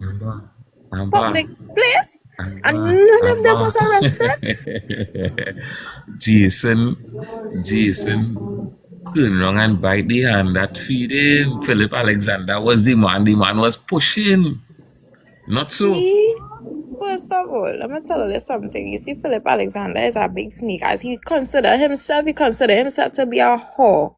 public place. And none of them was arrested. Jason turned around and bite the hand that feed him. Philip Alexander was the man. The man was pushing. Not so. See? First of all, let me tell you something. You see, Philip Alexander is a big sneak, as he considered himself to be a whore,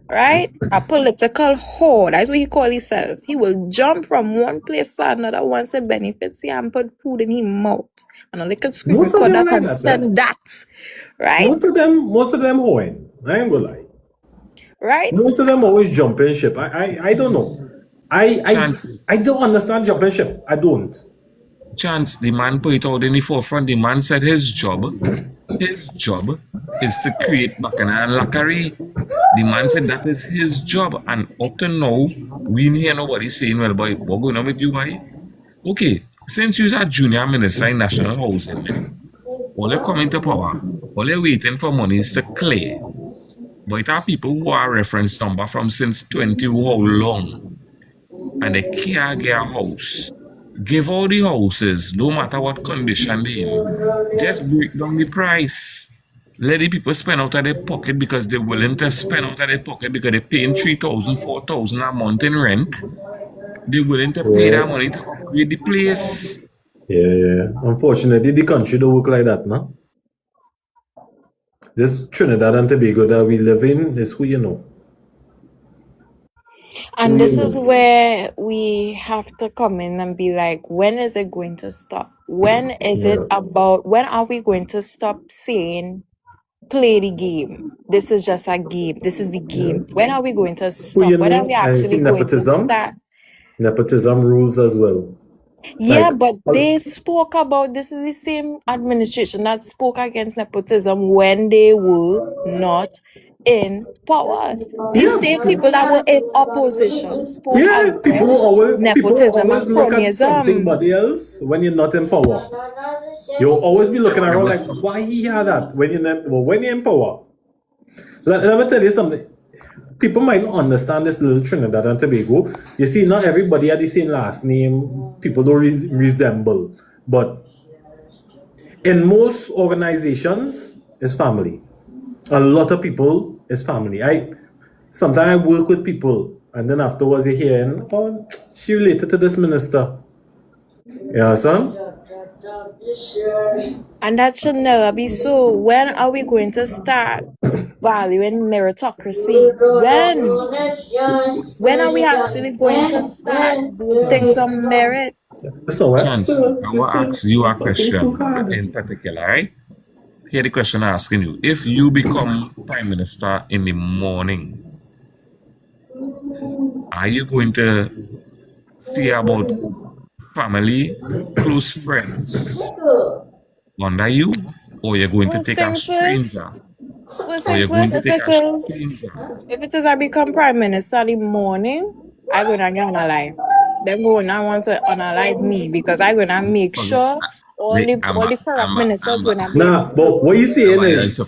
right? A political whore. That's what he called himself. He will jump from one place to another once it benefits him and put food in his mouth. And a little screen Most of record them that like and that, send that, right? Most of them hoeing. I ain't gonna lie. Right? Most of them always jumping ship. I don't know. I don't understand jumping ship. I don't. Chance, the man put it out in the forefront. The man said his job is to create bacchanal lackery. The man said that is his job. And up to now, we didn't hear nobody saying, well, boy, what going on with you, boy? Okay, since you're a junior minister in national housing, all you come into power, all you waiting for money is to clear. But it are people who are reference number from since 20 how long, and they can't get a house. Give all the houses, no matter what condition they in. Just break down the price. Let the people spend out of their pocket because they're willing to spend out of their pocket because they're paying 3,000, 4,000 a month in rent. They're willing to pay that money to upgrade the place. Yeah. Unfortunately, the country don't work like that, no? This Trinidad and Tobago that we live in is who you know. And this is where we have to come in and be like, when is it going to stop? When are we going to stop saying, play the game? This is just a game. This is the game. When are we going to Who stop? you When are know? we And actually see going to nepotism. start? Nepotism rules as well. Yeah, Like, but they spoke about, this is the same administration that spoke against nepotism when they were not in power. The same people that were in opposition spoke people against nepotism always and look at something cronyism. but else when you're not in power. You'll always be looking Yeah, around but like, why he had that when you're in power? Let me tell you something. people might not understand this little Trinidad and Tobago. You see, not everybody had the same last name. People don't resemble. But in most organizations, it's family. A lot of people is family. Sometimes I work with people, and then afterwards you hear, oh, she related to this minister. You understand? And that should never be so. When are we going to start valuing meritocracy? When are we actually going to start doing things on merit? So what? Chance, I will ask you a question in particular, right? Here the question I'm asking you. If you become Prime Minister in the morning, are you going to see about family, close friends under you? Or you're going to take a stranger? Or you're going to take a stranger? If it is I become Prime Minister in the morning, I'm going to get unalive. Them going to want to unalive me because I'm going to make sure all the corrupt ministers going to be. Nah, but what you saying is,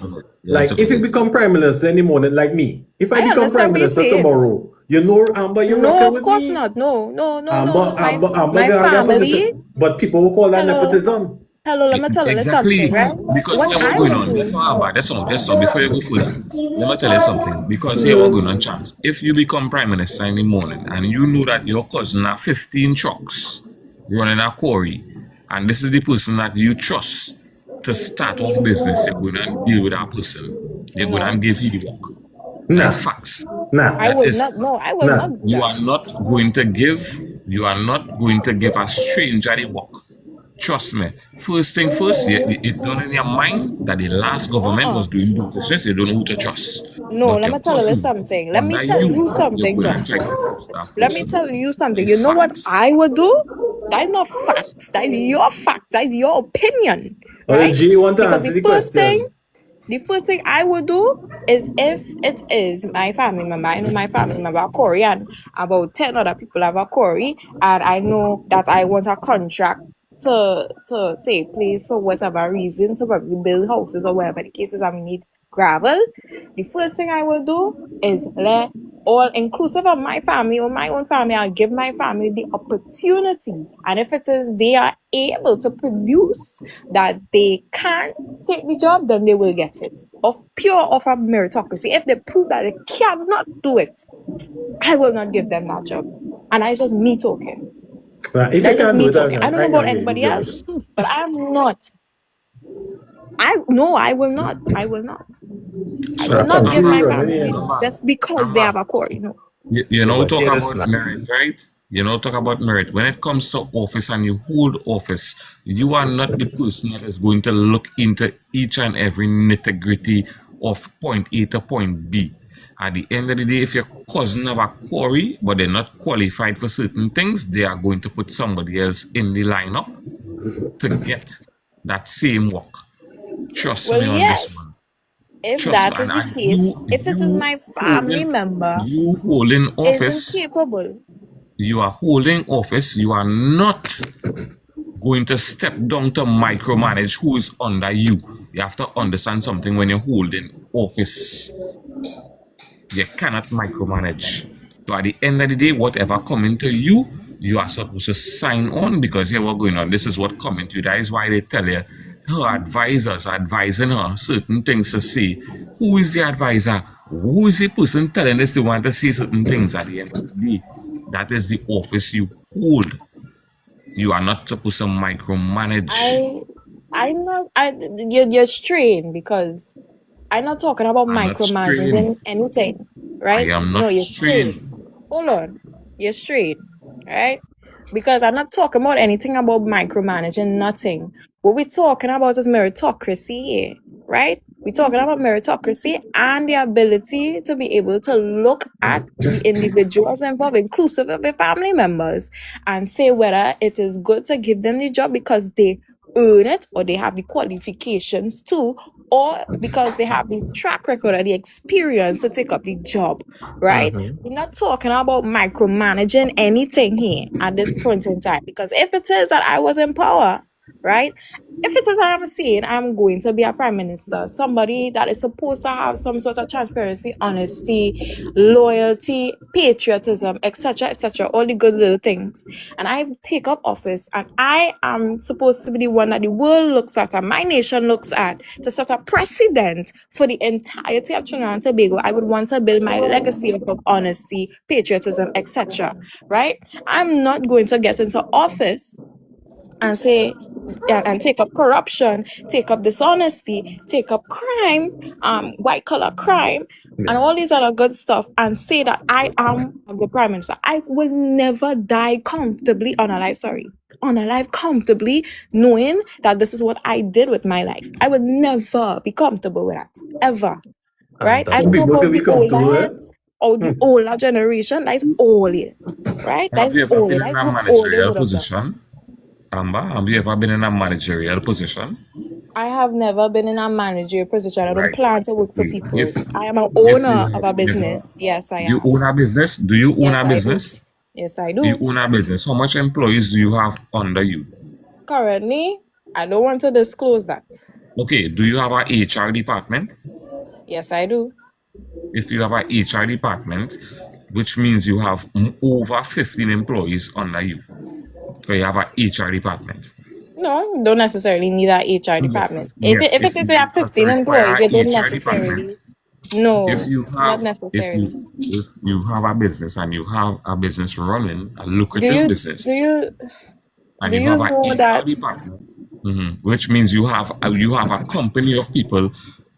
like, if you become Prime Minister in the morning, like me, if I become Prime Minister tomorrow, you know, Amber, you're no, rocking of with course me? not. No. Amber, My family. but people will call that nepotism. Hello, let me tell you something, right? Because What here I what's going would on. do. That's all. Before you go further, let me tell you something. Because here what's going on, Chance. If you become Prime Minister in the morning and you know that your cousin has 15 trucks running a quarry, and this is the person that you trust to start off business, you're going to deal with that person. You're going to give him the work. That's facts. I will not. No, I will not. You are not going to give a stranger the work. Trust me. First thing first, it done in your mind that the last government was doing business. You don't know who to trust. No, let me tell you something. Let me tell you something, Joshua. Let me tell you something. You know what I would do? That is not facts. That is your facts. That is your opinion. Right? G, you want to Because answer the question? the first thing I would do is if it is my family member, I know my family member are Corey and about 10 other people have a Corey, and I know that I want a contract to take place for whatever reason, to probably build houses or whatever the case is, and we need gravel. The first thing I will do is let all inclusive of my family or my own family, I'll give my family the opportunity. And if it is they are able to produce that they can take the job, then they will get it. Of a meritocracy. If they prove that they cannot do it, I will not give them that job. And it's just me talking. If That's just me talking. I don't know about anybody else, but I'm not. I will not. I will not give my family just because they have a core, you know. You know, talk about merit, right? You know, talk about merit. When it comes to office and you hold office, you are not the person that is going to look into each and every nitty-gritty of point A to point B. At the end of the day, if your cousin have a quarry, but they're not qualified for certain things, they are going to put somebody else in the lineup to get that same work. Trust me on this one. If that is the case, if it is my family member, you holding office, isn't capable. You are holding office. You are not going to step down to micromanage who is under you. You have to understand something when you're holding office. You cannot micromanage. So at the end of the day, whatever coming to you, you are supposed to sign on, because here what's going on. This is what coming to you. That is why they tell you her advisors are advising her certain things to say. Who is the advisor? Who is the person telling this to want to say certain things at the end of the day? That is the office you hold. You are not supposed to micromanage. You're straying, because I'm not talking about micromanaging anything, right? I am not you're straying. Hold on. You're straight, right? Because I'm not talking about anything about micromanaging, nothing. What we're talking about is meritocracy, right? We're talking about meritocracy and the ability to be able to look at the individuals involved, inclusive of their family members, and say whether it is good to give them the job because they earn it, or they have the qualifications to, or because they have the track record or the experience to take up the job, right? We're not talking about micromanaging anything here at this point in time, because if it is that I was in power, right? If it is I'm saying I'm going to be a prime minister, somebody that is supposed to have some sort of transparency, honesty, loyalty, patriotism, etc., all the good little things, and I take up office, and I am supposed to be the one that the world looks at and my nation looks at to set a precedent for the entirety of Trinidad and Tobago. I would want to build my legacy of honesty, patriotism, etc., right? I'm not going to get into office and say and take up corruption, take up dishonesty, take up crime, white collar crime, and all these other good stuff, and say that I am the prime minister. I will never die comfortably unalive comfortably, knowing that this is what I did with my life. I would never be comfortable with that, ever. Right? I don't know People about can be the older comfortable with it. heads or the older generation. That is all it. Right? Have That's you ever all been it. in That's a what all they managerial would have done. position? Amber, have you ever been in a managerial position? I have never been in a managerial position. I don't plan to work for people. If I am an you owner of a have business. Yes, I you am. own a business, do you own Yes, a I do. business? Yes, I Do you do. own a business? How much employees do you have under you? Currently, I don't want to disclose that. Okay, do you have a HR department? Yes, I do. If you have a HR department, which means you have over 15 employees under you. So you have a HR department. No, you don't necessarily need an HR department. If it is you have 15 require employees, you don't HR necessarily. department. No, If you not have necessarily. if you have a business and you have a business running, a Do lucrative you business, and do you you have a know HR that? department, which means you have a company of people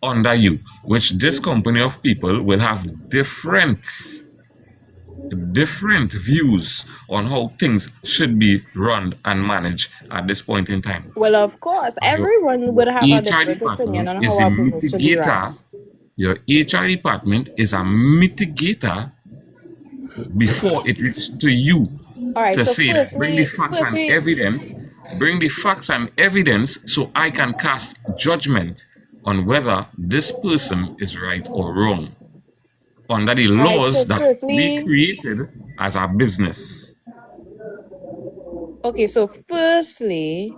under you, which this company of people will have different views on how things should be run and managed at this point in time. Well, of course, everyone would have a HR different opinion department on is how a our business should be run. mitigator. Your HR department is a mitigator before it reaches to you All right, to so say that bring the firstly, facts and evidence so I can cast judgment on whether this person is right or wrong under the right, laws so that we created as a business. okay, so firstly,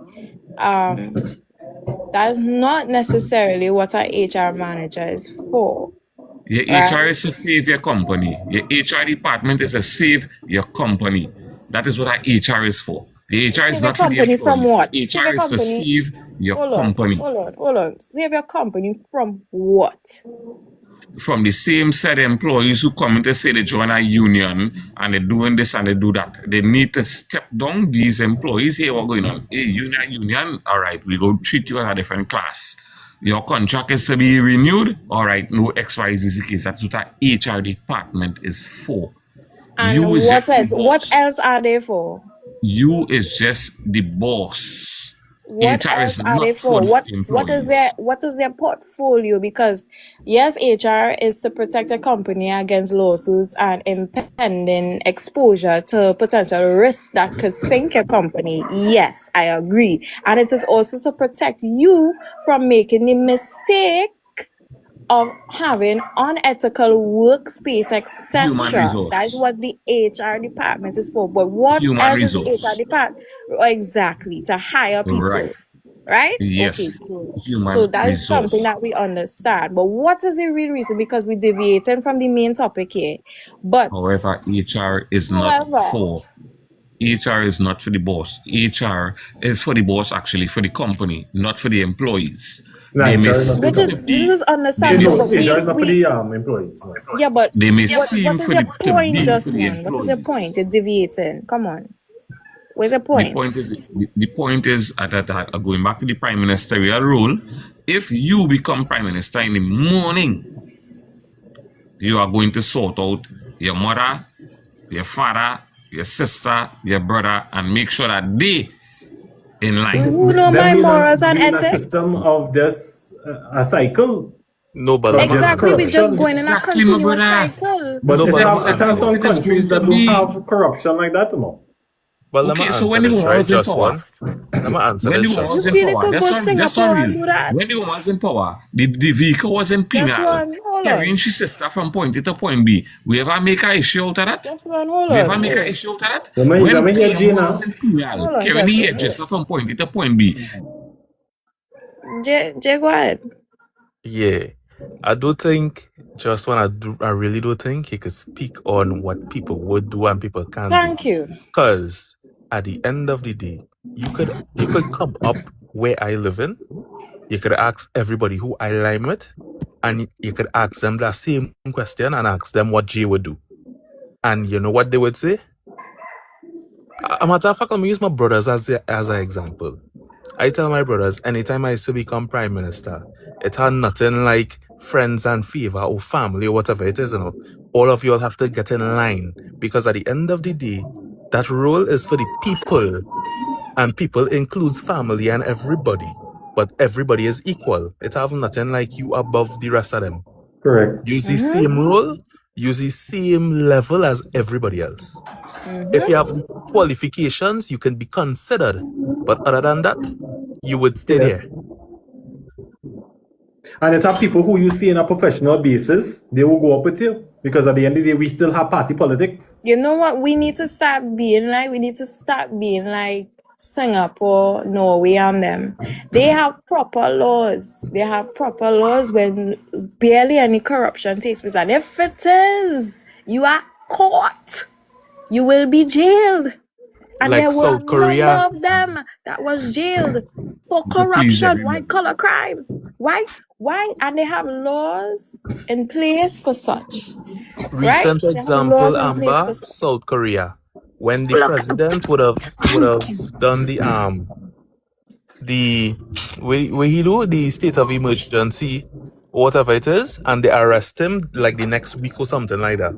that's not necessarily what an HR manager is for. Your Right. HR is to save your company. Your HR department is to save your company. That is what our HR is for. The HR is Save your not for the company from employees. what? The Save HR your is to company. save your Hold company on. Save your company from what? from the same set of employees who come in to say they join a union and they're doing this and they do that. They need to step down these employees. Hey, what's going on? Hey, union, all right, we go treat you as a different class. Your contract is to be renewed. All right, no XYZ case. That's what our HR department is for. And You is just the what boss. else are they for? You is just the boss. What HR else is are they not for? for the What employees. is their portfolio? Because yes, HR is to protect a company against lawsuits and impending exposure to potential risks that could sink a company. Yes, I agree. And it is also to protect you from making the mistake of having unethical workspace, Human etc. resource. That is what the HR department is for. But what Human else is the resource. HR department? Exactly, to hire people. Right. Right? Yes. Okay, cool. Human So that is resource. something that we understand. But what is the real reason? Because we're deviating from the main topic here. But However, HR is not for the boss. HR is for the boss, actually, for the company, not for the employees. No, They may HR is not for the seem to company. this is No, understandable. But HR is not for the employees. No. yeah, but they may what seem is for your the, to point, be just for the one? What is your employees. point? You're deviating. Come on. Where's the The point? point is that going back to the prime ministerial role, if you become prime minister in the morning, you are going to sort out your mother, your father, your sister, your brother, and make sure that they in line. You know my morals and in a ethics. system of this a cycle. No, but Of just Exactly, we're just corruption. going in a Exactly, my continuous brother. cycle. But No, it but has let me answer some It is countries going that to don't be. have corruption like that, no. Well, let me Okay, so answer when this, who right? was in Just power? one. Let me answer When the this woman just was You in one. feel it power, could go that's not Singapore and real. do that? When the woman was in power, the vehicle was in Just penal, one, hold carrying on. his sister from point A to point B. We ever make a issue out of that? Just one, hold We ever on. make an Wait. issue out of that? Let When me hear the woman was Gina. in penal, Hold on, carrying the Tessie. hairdresser from point A to point B. Jay, go ahead. Yeah. I do think just when I really do think he could speak on what people would do and people can do. Thank you. Cause at the end of the day, you could come up where I live in. You could ask everybody who I line with, and you could ask them that same question and ask them what Jay would do. And you know what they would say? A matter of fact, let me use my brothers as an example. I tell my brothers, anytime I used to become prime minister, it had nothing like friends and favor or family or whatever it is, you know. All of you all have to get in line because at the end of the day, that role is for the people, and people includes family and everybody. But everybody is equal. It have nothing like you above the rest of them. Correct. Use the same role, use the same level as everybody else. If you have the qualifications, you can be considered. But other than that, you would stay Yeah. there. And it have people who you see on a professional basis, they will go up with you. Because at the end of the day, we still have party politics. You know what? We need to start being like, Singapore, Norway, and them. They have proper laws. They have proper laws when barely any corruption takes place. And if it is, you are caught. You will be jailed. And Like there were South a Korea. number of them that was jailed for To please corruption, everybody. white collar crime. Why? And they have laws in place for such. Right? Recent They have example, laws in place for Amber, such. South Korea. When the Look, president would have done the where he do the state of emergency, whatever it is, and they arrest him like the next week or something like that.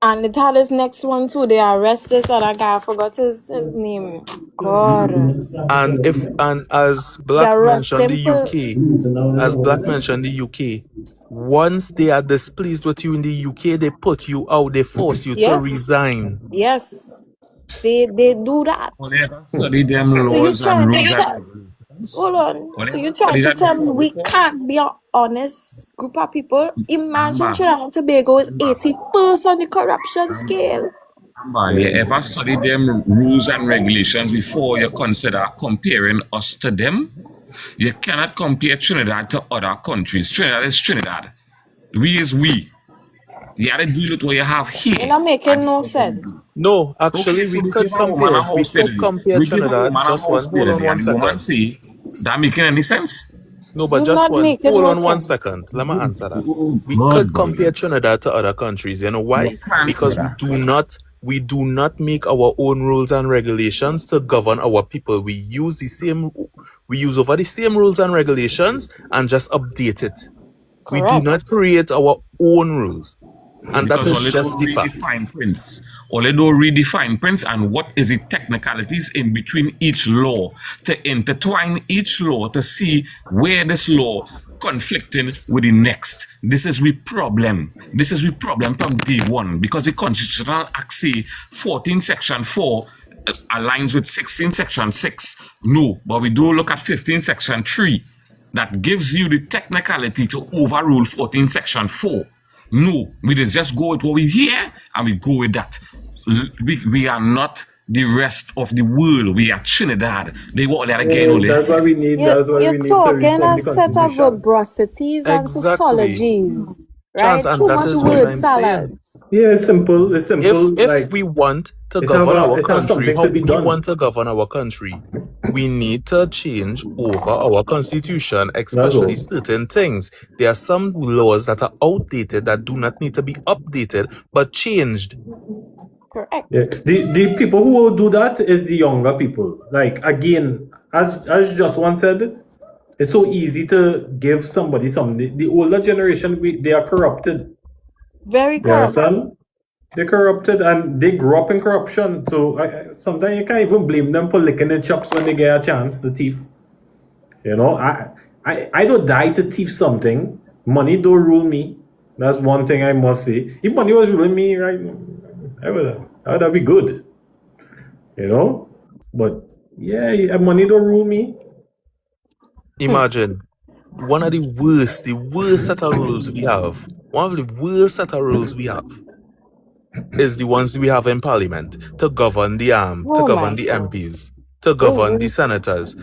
and it had this next one too. They arrested this other guy. I forgot his name. God. And as They Black arrest mentioned him the for UK, once they are displeased with you in the UK, they put you out, they force you to yes. resign. Yes. They do that. When you ever study them So you laws and trying to rules and tell regulations, hold on. when So you you ever trying study to that tell me before, we can't be an honest group of people? Imagine Amber, Trinidad and Tobago is 81st on the corruption scale. Amber, you ever study them rules and regulations before you consider comparing us to them? You cannot compare Trinidad to other countries. Trinidad is Trinidad. We is we. You gotta deal with what you have You're here. not making no sense. No, Okay, actually, so we give a woman a we house the could other day. compare We give a Trinidad. woman a Just house one. the Hold other on day, one and the woman second. say, that making any sense? No, but You're just not one. making Hold no on one sense. second. Let me answer that. Oh, We God, could boy. compare Trinidad to other countries. You know why? You can't, Because brother. we do not make our own rules and regulations to govern our people. We use over the same rules and regulations and just update it. We do Correct. not create our own rules. And that Because is all they just don't the read the fact. fine prints. All they don't read the fine prints and what is the technicalities in between each law to intertwine each law to see where this law conflicting with the next. This is the problem. This is the problem from day one because the Constitutional Act say 14 Section 4 aligns with 16 Section 6. No, but we do look at 15 Section 3 that gives you the technicality to overrule 14 Section 4. No, we just go with what we hear and we go with that. We are not the rest of the world. We are Trinidad. They want that again only. That's why we need. That's why we You're need to talking reform a the set of constitution. verbrosities and Exactly. tautologies, Chance, right? and Too that much is what word I'm saying. salads. Yeah, it's simple. It's simple. If we want to it govern have our it has country, something how to be we done. want to govern our country, we need to change over our constitution, especially certain things. There are some laws that are outdated that do not need to be updated, but changed. Correct. Yes. The people who will do that is the younger people. Like again, as just one said, it's so easy to give somebody something. The older generation, they are corrupted. Very You corrupt. understand? They're corrupted and they grew up in corruption. So sometimes you can't even blame them for licking their chops when they get a chance, the thief. You know, I don't die to thief something. Money don't rule me. That's one thing I must say. If money was ruling me, right, I would be good. You know? But Yeah, money don't rule me. Imagine one of the worst set of rules we have. One of the worst set of rules we have is the ones we have in Parliament to govern the to Oh govern my the God. MPs, to govern the senators.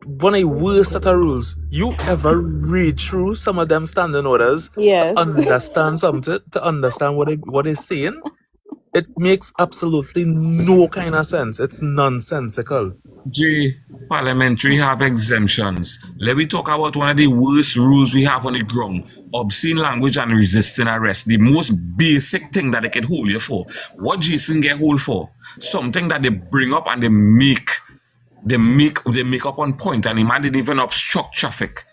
One of the worst set of rules. You ever read through some of them standing orders to Yes. understand something, to understand what it's saying? It makes absolutely no kind of sense. It's nonsensical. J. Parliamentary have exemptions. Let me talk about one of the worst rules we have on the ground. Obscene language and resisting arrest. The most basic thing that they can hold you for. What Jason get hold for? Something that they bring up and they make up on point, and the man didn't even obstruct traffic.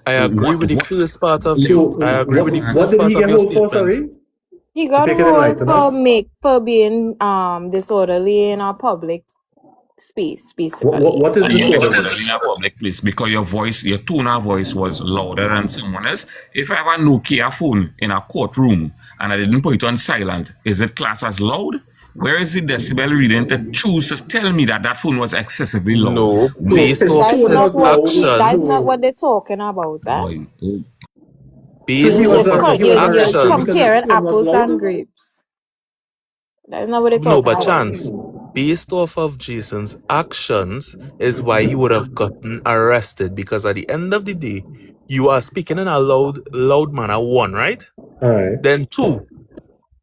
I agree with the What first part of So, I agree with the what first did part he of get your hold for? statement. Sorry, He got if you can hold enlighten us. for being disorderly in a public space, basically. What is and you disorderly? disorderly in a public place because your tone of voice was louder than someone else. If I have a Nokia phone in a courtroom and I didn't put it on silent, is it classed as loud? Where is the decibel reading to choose to tell me that that phone was excessively loud? No, So based his off That's tone not was his what loud. that's not actions, what they're talking about, eh? Boy, oh, So based he off was of his You're arrested because his actions. comparing tone was apples loud. and grapes. That's not what they're No, talking but about. chance, based off of Jason's actions, is why he would have gotten arrested. Because at the end of the day, you are speaking in a loud manner. One, right? All right. Then two,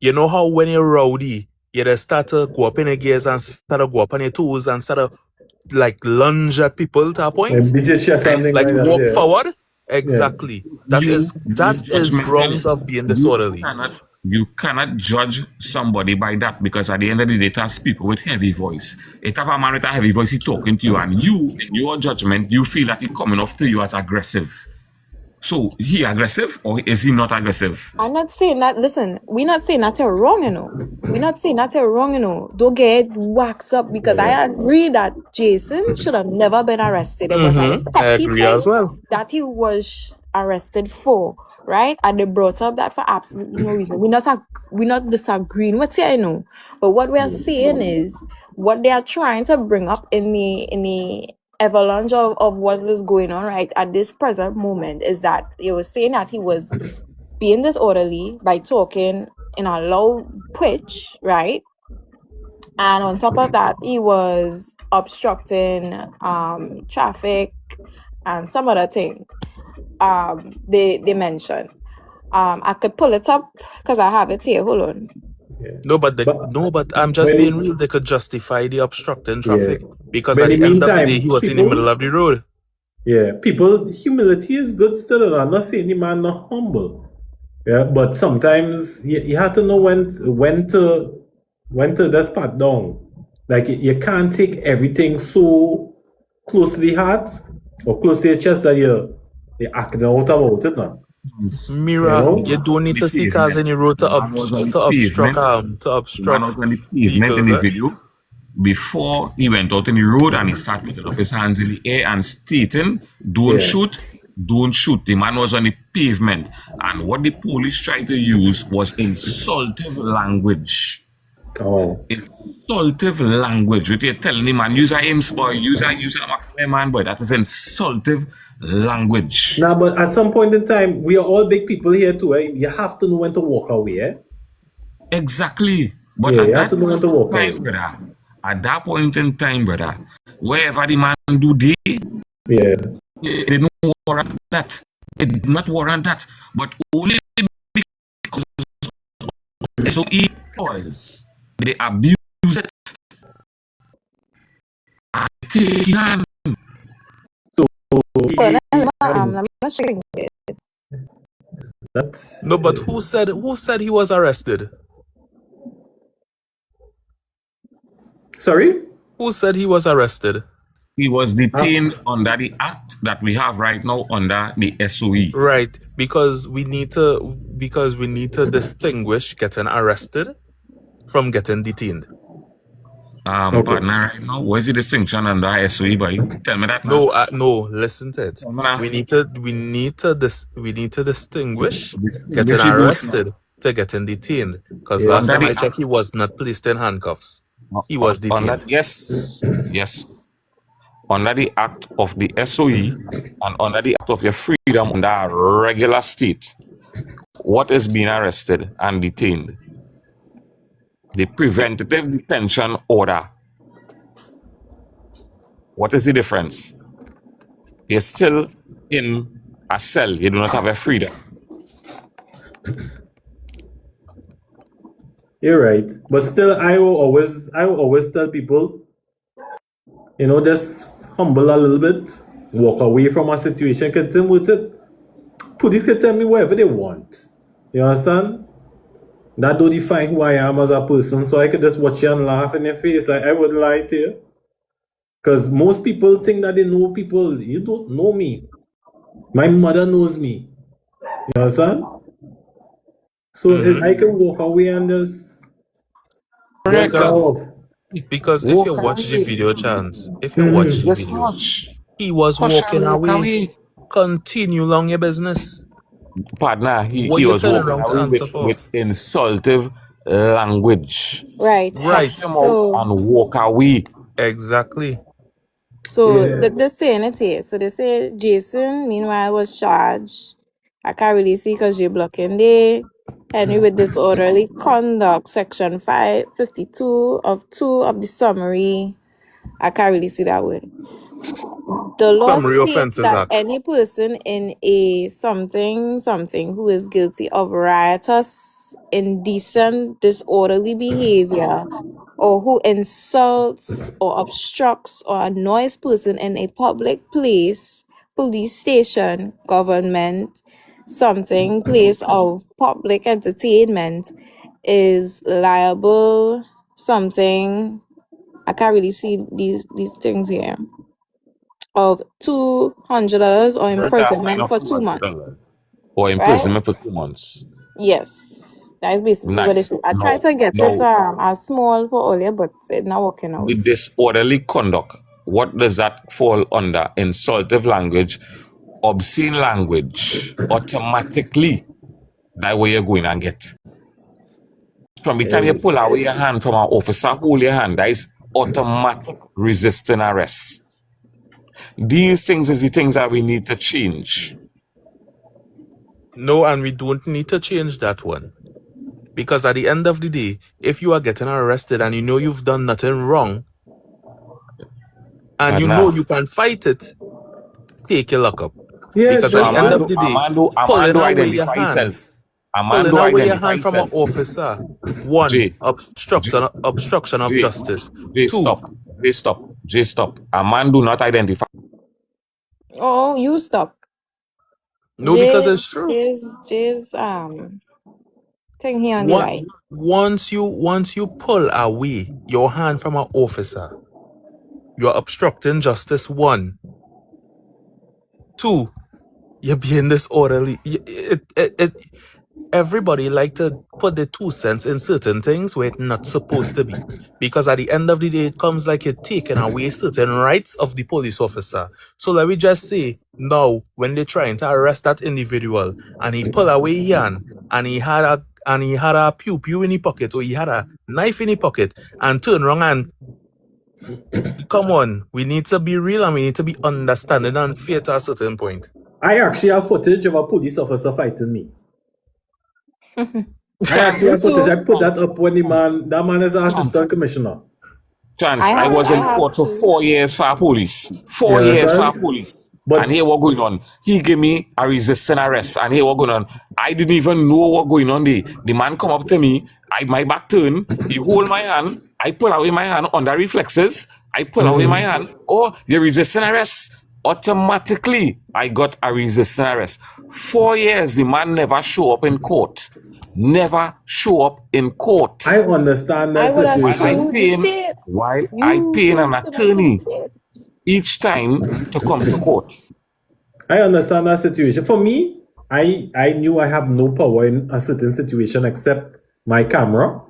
you know how when you're rowdy, you just start to go up in your gears and start to go up on your toes and start to like lunge at people to a point, And BJ chest and thing like like that. walk Yeah. forward. Yeah. Exactly. you That is grounds of being disorderly. you cannot judge somebody by that because at the end of the day, that's people with heavy voice. If a man with a heavy voice, he talking to you, and you, in your judgment, you feel that he coming off to you as aggressive. So, he aggressive or is he not aggressive? I'm not saying that. Listen, we're not saying that you're wrong, you know. We're not saying that you're wrong, you know. Don't get waxed up because I agree that Jason should have never been arrested. It was a I petty agree thing as well. that he was arrested for, right? And they brought up that for absolutely no reason. We're not disagreeing with you, you know. But what we are saying is what they are trying to bring up in the avalanche of what is going on right at this present moment is that they were saying that he was being disorderly by talking in a low pitch, right? And on top of that, he was obstructing traffic and some other thing they mentioned. I could pull it up because I have it here. Hold on. No, but I'm just being real. They could justify the obstructing traffic because But at in the the end of the meantime, day, he was in the people- middle of the road. Yeah, people, humility is good still. And I'm not saying the man not humble. Yeah, but sometimes you have to know when to just pat down. Like you can't take everything so close to the heart or close to your chest that you're acting out about it now. Mira, you don't need to see cars in the road to obstruct The man was on the pavement in the video before he went out in the road and he started putting up his hands in the air and stating, don't shoot, don't shoot. The man was on the pavement. And what the police tried to use was insultive language. Oh. Insultive language. What you're telling the man, use a IMS boy, use a man boy. That is insultive language. Nah, but at some point in time, we are all big people here too. Eh? You have to know when to walk away. Eh? Exactly. But you have to know when to walk away. At that point in time, brother, wherever the man do they didn't warrant that. It did not warrant that. But only because SOE boys, they abuse it. I take hand. No, but who said he was arrested? Sorry? Who said he was arrested? He was detained under the act that we have right now under the SOE. Right, because we need to distinguish getting arrested from getting detained. Partner, right now, where's the distinction under SOE, boy? Tell me that. No, listen to it. We need to distinguish getting arrested to getting detained. Because last time I checked, he was not placed in handcuffs. He was detained. Yes. under the act of the SOE and under the act of your freedom under a regular state, what is being arrested and detained? The preventative detention order. What is the difference? You're still in a cell. You do not have a freedom. You're right. But still, I will always tell people, just humble a little bit, walk away from a situation, continue with it. Police can tell me whatever they want. You understand? That don't define who I am as a person, so I could just watch you and laugh in your face. Like, I wouldn't lie to you. Because most people think that they know people. You don't know me. My mother knows me. You understand? So I can walk away and just Because if you watch the video, Chance, if you watch the video, he was walking away. Continue along your business. Partner, he was walking away with insultive language. Right. And walk away. Exactly. So they're saying it here. So they say Jason, meanwhile, was charged. I can't really see because you're blocking there. Henry with disorderly conduct, section 552 of 2 of the summary. I can't really see that word. The law states that any person in a something who is guilty of riotous, indecent, disorderly behavior, or who insults or obstructs or annoys person in a public place, police station, government, something, place of public entertainment, is liable, something, I can't really see these things here, of $200 or imprisonment for 2 months. Or imprisonment for 2 months. Yes. That is basically what it is. I tried to get it as small for earlier, but it's not working out. With disorderly conduct, what does that fall under? Insultive language, obscene language, automatically, that way you're going and get. From the time you pull away your hand from an officer, hold your hand, that is automatic resisting arrest. These things is the things that we need to change. No, and we don't need to change that one. Because at the end of the day, if you are getting arrested and you know you've done nothing wrong, and you know you can fight it, take your lock up. Yeah, because at the end of the day, pulling away your hand from an officer, one, obstruction of justice. Stop. A man do not identify. Oh, you stop. No, because it's true. Jay's thing here on the right. Once you pull away your hand from an officer, you're obstructing justice. 1. 2, you're being disorderly. Everybody like to put their 2 cents in certain things where it's not supposed to be. Because at the end of the day, it comes like you're taking away certain rights of the police officer. So let me just say, now, when they're trying to arrest that individual, and he pull away his hand, and he had a pew in his pocket, or he had a knife in his pocket, and turn around and come on, we need to be real and we need to be understanding and fair to a certain point. I actually have footage of a police officer fighting me. I actually have footage. I put that up when that man is an assistant commissioner. Chance, I was in court for 4 years for police. 4 years for police. And here what going on? He gave me a resisting arrest. And here what going on? I didn't even know what going on there. The man come up to me. My back turn. He hold my hand. I pull away my hand under reflexes. I pull away my hand. Oh, you're resisting arrest. Automatically, I got a resisting arrest. 4 years, the man never show up in court. Never show up in court. I understand that situation. While I pay an attorney each time to come to court. I understand that situation. For me, I knew I have no power in a certain situation except my camera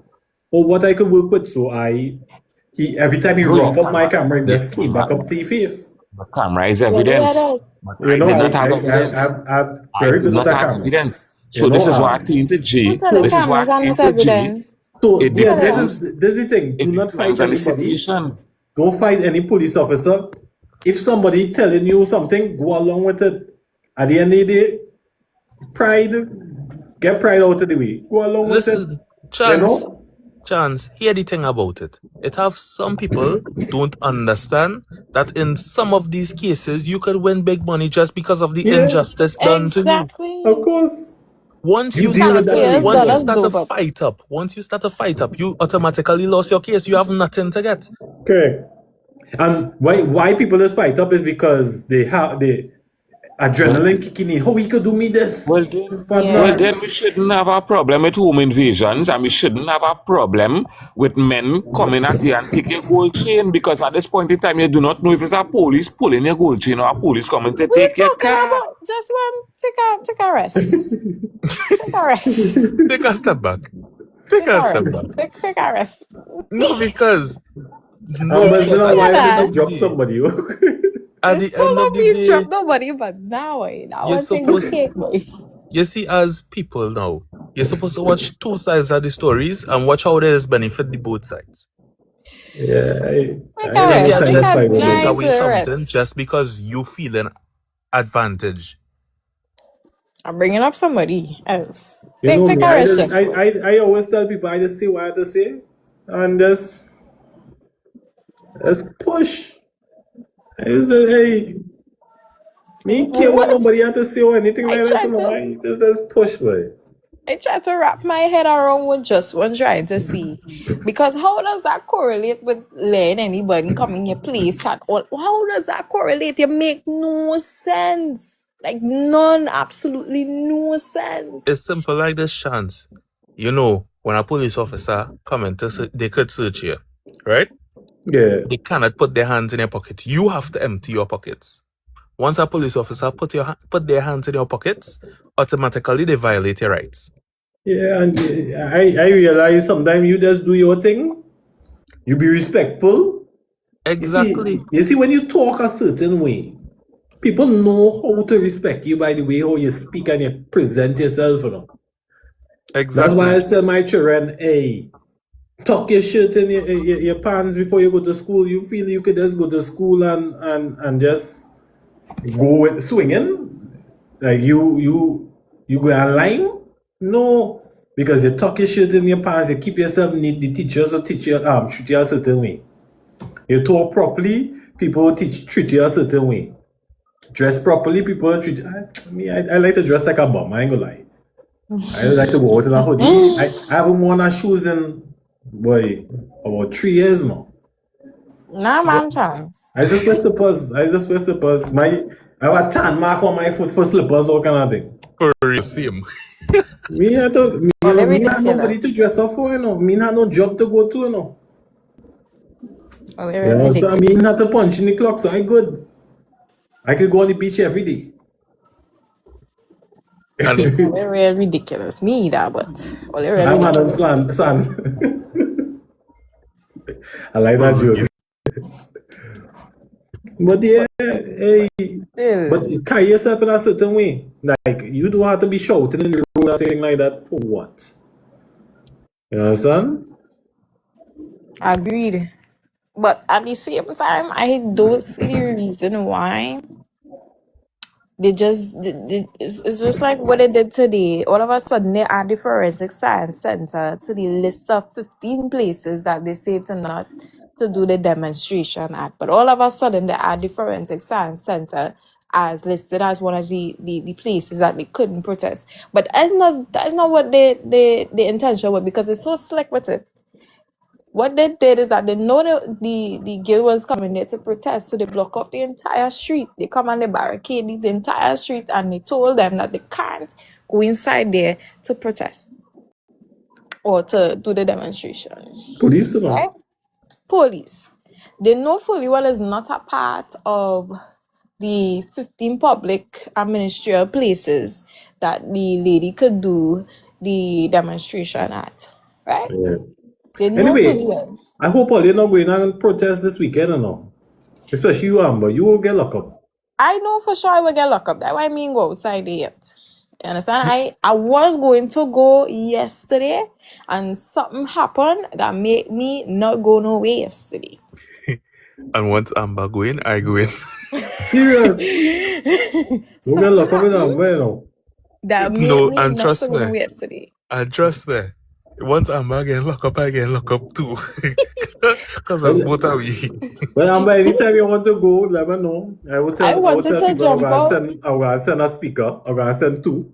or what I could work with. So every time he rolled up my camera, he just came back up to your face. The camera is evidence. I have very good at that evidence. So this is why I think the J. This is why I think the J. So this is the thing. Do not fight anybody. Don't fight any police officer. if somebody telling you something, go along with it. At the end of the day, pride, get pride out of the way. Go along with it. Listen, You know? Chance, hear the thing about it. It have some people don't understand that in some of these cases you could win big money just because of the Yeah, injustice done to you. Exactly. of course. Once You you deal with start that to, Taxpayers' once you later. dollars start do, to but fight up, you automatically lost your case. You have nothing to get. Correct. And why people just fight up is because they have the Well, adrenaline kicking in. How he could do me this? well then, Partner. well then we shouldn't have a problem with home invasions, and we shouldn't have a problem with men coming at you and taking gold chain, because at this point in time you do not know if it's a police pulling your gold chain or a police coming to we're take your talking car. about just one take a rest. Take a rest. Take a step back. Take a rest. No, because But you know Look at why is that. this drop somebody? at It's the so end of not the me day, drop nobody, but now that you're one thing you supposed take, boy. you see, as people now, you're supposed to watch two sides of the stories and watch how there is benefit the both sides. Yeah, Take I a You understand rest. can't Take that just a side of take it. nice away little something rest. just because you feel an advantage. I'm bringing up somebody else. You know Take me, a I rest, just just boy. I always tell people I just say what I have to say and just push. I just say, hey, me ain't care what What? nobody have to say or anything I like that, you tried know. to I just push, boy. I try to wrap my head around what just one trying to see. Because how does that correlate with letting anybody come in your place at all? How does that correlate? It make no sense. Like none, absolutely no sense. It's simple like this, Chance. You know, when a police officer come in they could search you, right? Yeah. They cannot put their hands in your pocket. You have to empty your pockets. Once a police officer put their hands in your pockets, automatically they violate your rights. Yeah, and I realize sometimes you just do your thing. You be respectful. Exactly. You see, when you talk a certain way, people know how to respect you by the way how you speak and you present yourself, you know. That's why I Exactly. tell my children, hey, tuck your shirt in your pants before you go to school. You feel you could just go to school and just go with swinging? Like you go online? No. Because you tuck your shirt in your pants, you keep yourself neat, the teachers will teach you treat you a certain way. You talk properly, people will treat you a certain way. Dress properly, people will treat I like to dress like a bum, I ain't gonna lie. I like to go out in a hoodie. I haven't worn a shoes in about 3 years now. Nah, man, chance. I just wear slippers. I have a tan mark on my foot for slippers, all kind of thing. For real, same. Me had They're nobody to ridiculous. dress up for, you know. Me had no job to go to, you know. They're You know, so I ridiculous. mean, had to punch in the clock, so I good. I could go on the beach every day. And it's, They're real ridiculous. Me either, but they're real I'm Adam ridiculous. Son. I like that joke. But yeah, hey, but Still, carry yourself in a certain way. Like, you don't have to be shouting in the road or anything like that for what? You understand? agreed. But at the same time, I don't see the reason why it's just like what they did today. All of a sudden, they add the Forensic Science Center to the list of 15 places that they say to not to do the demonstration at. But all of a sudden, they add the Forensic Science Center as listed as one of the places that they couldn't protest. But that's not what the intention was, because it's so slick with it. What they did is that they know the girl was coming there to protest, so they block off the entire street. They come and they barricade the entire street, and they told them that they can't go inside there to protest or to do the demonstration. Police, you know. Right? Police. They know fully well it's not a part of the 15 public and ministerial places that the lady could do the demonstration at. Right? Yeah. They know fully Anyway, well. I hope all you're not going and protest this weekend, you know. Especially you, Amber. You will get locked up. I know for sure I will get locked up. That's why I mean go outside there yet. You understand? I was going to go yesterday, and something happened that made me not go no way yesterday. And once Amber go in, I go in. Serious. You get locked up with Something Amber, you know. that made No, me and not trust feeling me. yesterday. And trust me. Once Amber get locked up, I get locked up too. Because that's Well, both of we. well, Amber, anytime you want to go, let me know. I will I wanted tell to people jump out. I'm gonna send a speaker. I'm gonna send two.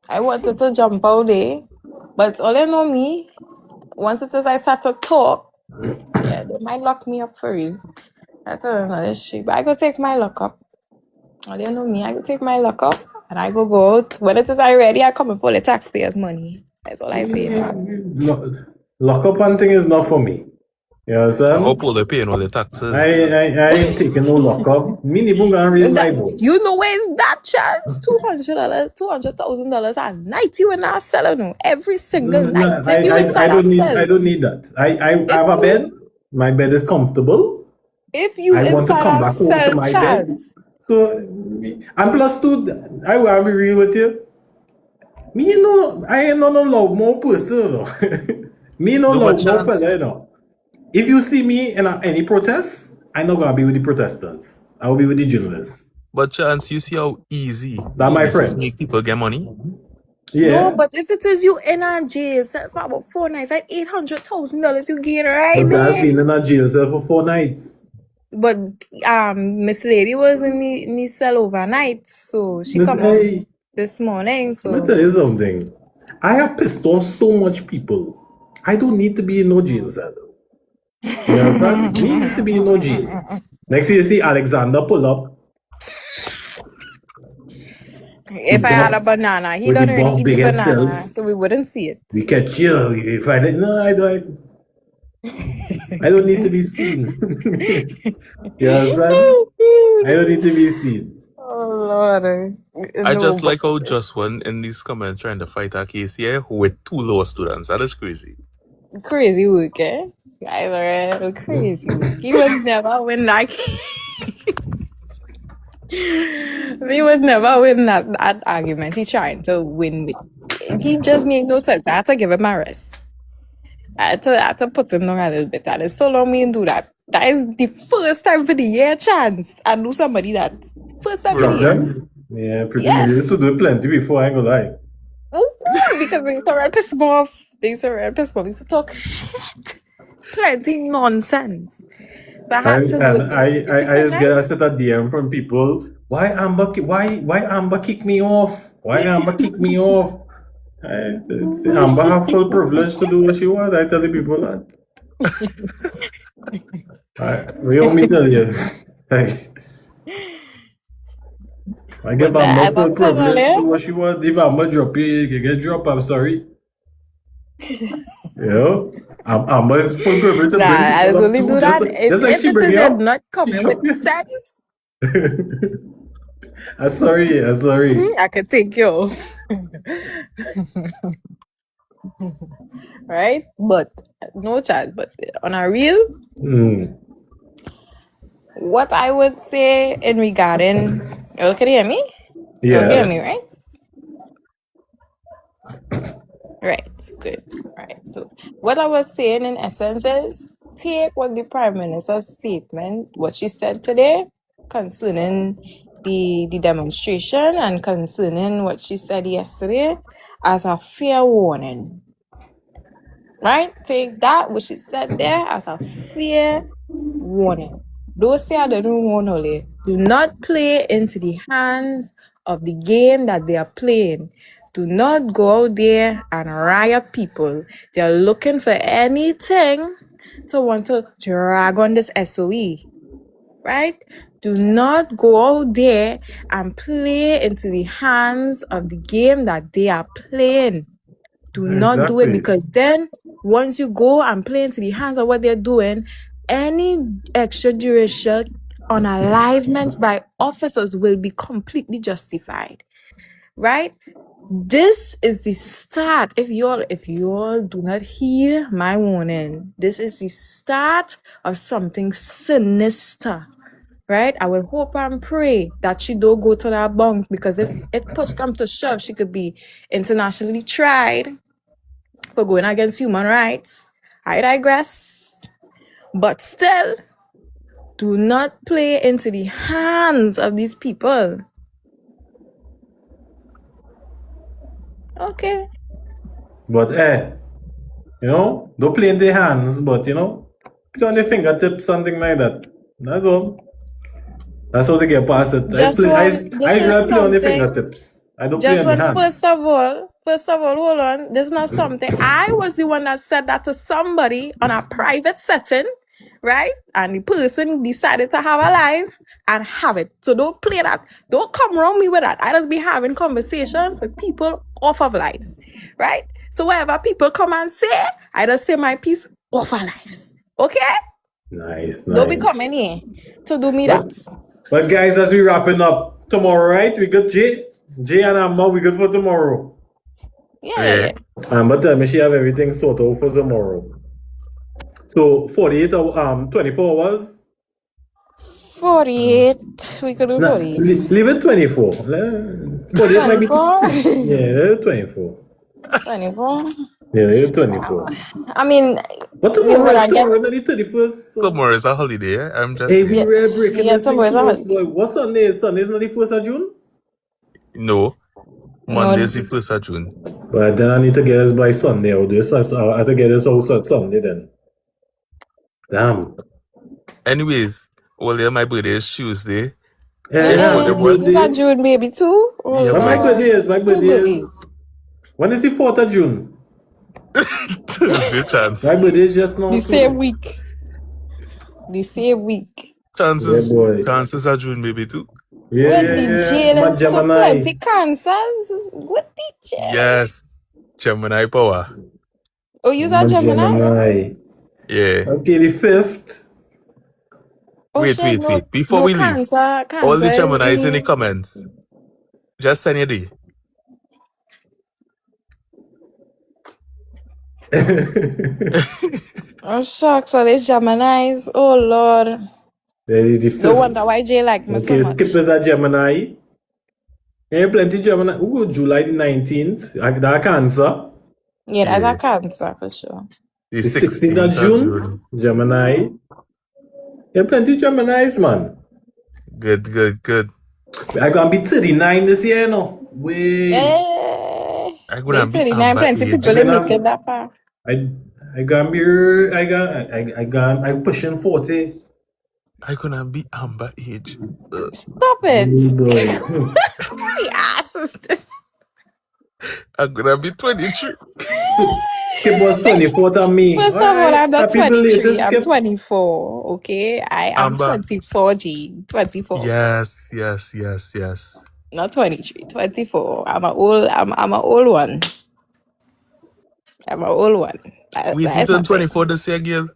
I wanted to jump out there. But all you know me, once it is I start to talk, yeah, they might lock me up for real. That's another shit. But I go take my lock up. All you know me, I go take my lock up and I go out. When it is I ready, I come and for the taxpayers' money. That's all I say. Lock up one thing is not for me. You I understand? hope all they paying all the taxes. I ain't taking no lock up. Me even gonna raise my voice. You know where's that chance? $200,000 a night you and I selling no every single night. If you inside a cell, I don't need that. I have a bed. My bed is comfortable. if you I want to inside come a back home to cell, my bed. chance. So and plus two, I will be real with you. I ain't no love more person, you know. Me no No, love but more chance. fella, you know. If you see me in any protest, I'm not gonna be with the protesters. I will be with the journalists. But chance, you see how easy That my police friends. make people get money? Yeah. No, but if it is you in a jail cell for about 4 nights, like $800,000 you gain But right that's there. been in a jail cell for 4 nights. But Miss Lady was in the cell overnight, so she Miss come out A, this morning. let me So tell you something. I have pissed off so much people. I don't need to be in no jail cell. You understand? Me need to be in no jail. Next thing you see Alexander pull up. if I had a banana, he with the don't really buff eat the big head banana, self. so we wouldn't see it. We catch you. If I didn't, no, I don't. I don't need to be seen. You understand? I don't need to be seen. Oh Lord. I No, just but like how just one in these comments trying to fight a case here with 2 law students. That is crazy. crazy work, eh? Guys are crazy work. He would never win that. He would never win that argument. He trying to win with. He just made no sense. I had to give him a rest. I had to put him down a little bit. And it's so long me do that. That is the first time for the year chance. I do somebody that. First time for the year. Problem? Yeah, pretty Yes. good. You used to do plenty before, I ain't gonna lie. Oh, good, because they used to run piss him off. They used to run piss him off. They used to talk shit. Plenty nonsense. So I had to do it. I just get a set of DM from people. Why Amber kick me off? Why Amber kick me off? Amber have full privilege to do what she want. I tell the people that. We want me tell you. I give But Amber as full I'm telling privilege to do you, what she want. If Amber drop you can get drop. I'm sorry. You know? Amber is full privilege to nah, bring I people up only too. do that Just like if she it bring is you up. not She coming drop with you. sense. I'm sorry. I could take you off. Right? But no chance. But on a real, what I would say in regarding, you can hear me? You can hear Yeah. me, right? Right, good. Right. So what I was saying in essence is take what the Prime Minister's statement, what she said today concerning the demonstration and concerning what she said yesterday as a fair warning. Right? Take that what she said there as a fair warning. Those say I don't want only. Do not play into the hands of the game that they are playing. Do not go out there and riot people. They are looking for anything to want to drag on this SOE. Right? Do not go out there and play into the hands of the game that they are playing. Do not do it, Exactly. because then once you go and play into the hands of what they're doing, any extrajudicial unalivements by officers will be completely justified. Right? This is the start. If you all do not heed my warning, this is the start of something sinister. Right? I will hope and pray that she don't go to that bunk, because if it push come to shove, she could be internationally tried for going against human rights. I digress. But still, do not play into the hands of these people. Okay. But don't play in their hands, but put on their fingertips, something like that. That's all. That's how they get past it. Just I one, this is usually play on their something. fingertips. I don't play Just on the one, hands. first of all, hold on. This is not something. I was the one that said that to somebody on a private setting, right? And the person decided to have a life and have it. So don't play that. Don't come around me with that. I just be having conversations with people off of lives, right? So wherever people come and say, I just say my piece off our lives. Okay? Nice. Don't be coming here to do me that. But guys, as we wrapping up tomorrow, right? We got Jay and Amma. We good for tomorrow. Yeah. But tell me, she have everything sorted out for tomorrow. So 48 24 hours. 48. We could do 48. Leave it 24. 48 might be 24. 24. Yeah, 24. I mean, But tomorrow is the 31st. So. Tomorrow is a holiday. I'm just Hey, we're breaking this thing tomorrow is a close, holiday. boy. What's Sunday? Sunday is not the 1st of June? No. Monday is the 1st of June. But then I need to get this by Sunday. I have to get this also on Sunday then. Damn. Anyways, my birthday is Tuesday. Is that June baby too? Yeah, my birthday is. When is the 4th of June? Thursday, chance. My birthday is just now. The same week. Chances are June baby too. Yeah, there's so plenty cancers. What DJ? Yes. Gemini power. Oh, you are Gemini? Yeah. Okay, the 5th. Wait. Before we leave, all the Geminis in the comments, just send your day. Oh, shucks. So there's Geminis. Oh, Lord. No wonder why Jay like me so much. Skip is a Gemini. Yeah, plenty Gemini. Who go July the 19th? That Cancer. Yeah, that's a Cancer for sure. The 16th of June, Gemini. Yeah, plenty Geminis, man. Good. I gonna be 39 this year, no? I'm gonna be 39. Plenty people didn't make it that far. I'm pushing 40. I'm gonna be Amber age. Stop it. Oh, My ass is this. I'm gonna be 23. Skip was 24 to me. First of all, I'm not Happy 23. belated, I'm Skip. 24. Okay, I am Amber. 24. G 24. Yes. Not 23. 24. I'm an old one. We turn 24 this year, girl.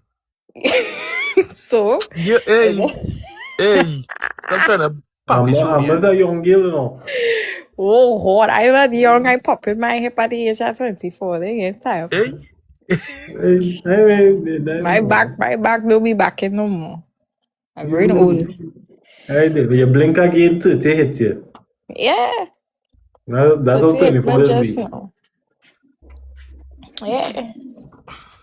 So. Yeah, hey. Stop trying to papi show me. I'm a young girl, you know. Oh God, I'm not young. I pop in my hip at the age of 24. They get time. My back don't be back in no more. I'm growing old. You blink again, 30 hits you. Yeah. That's how 24 is. Yeah.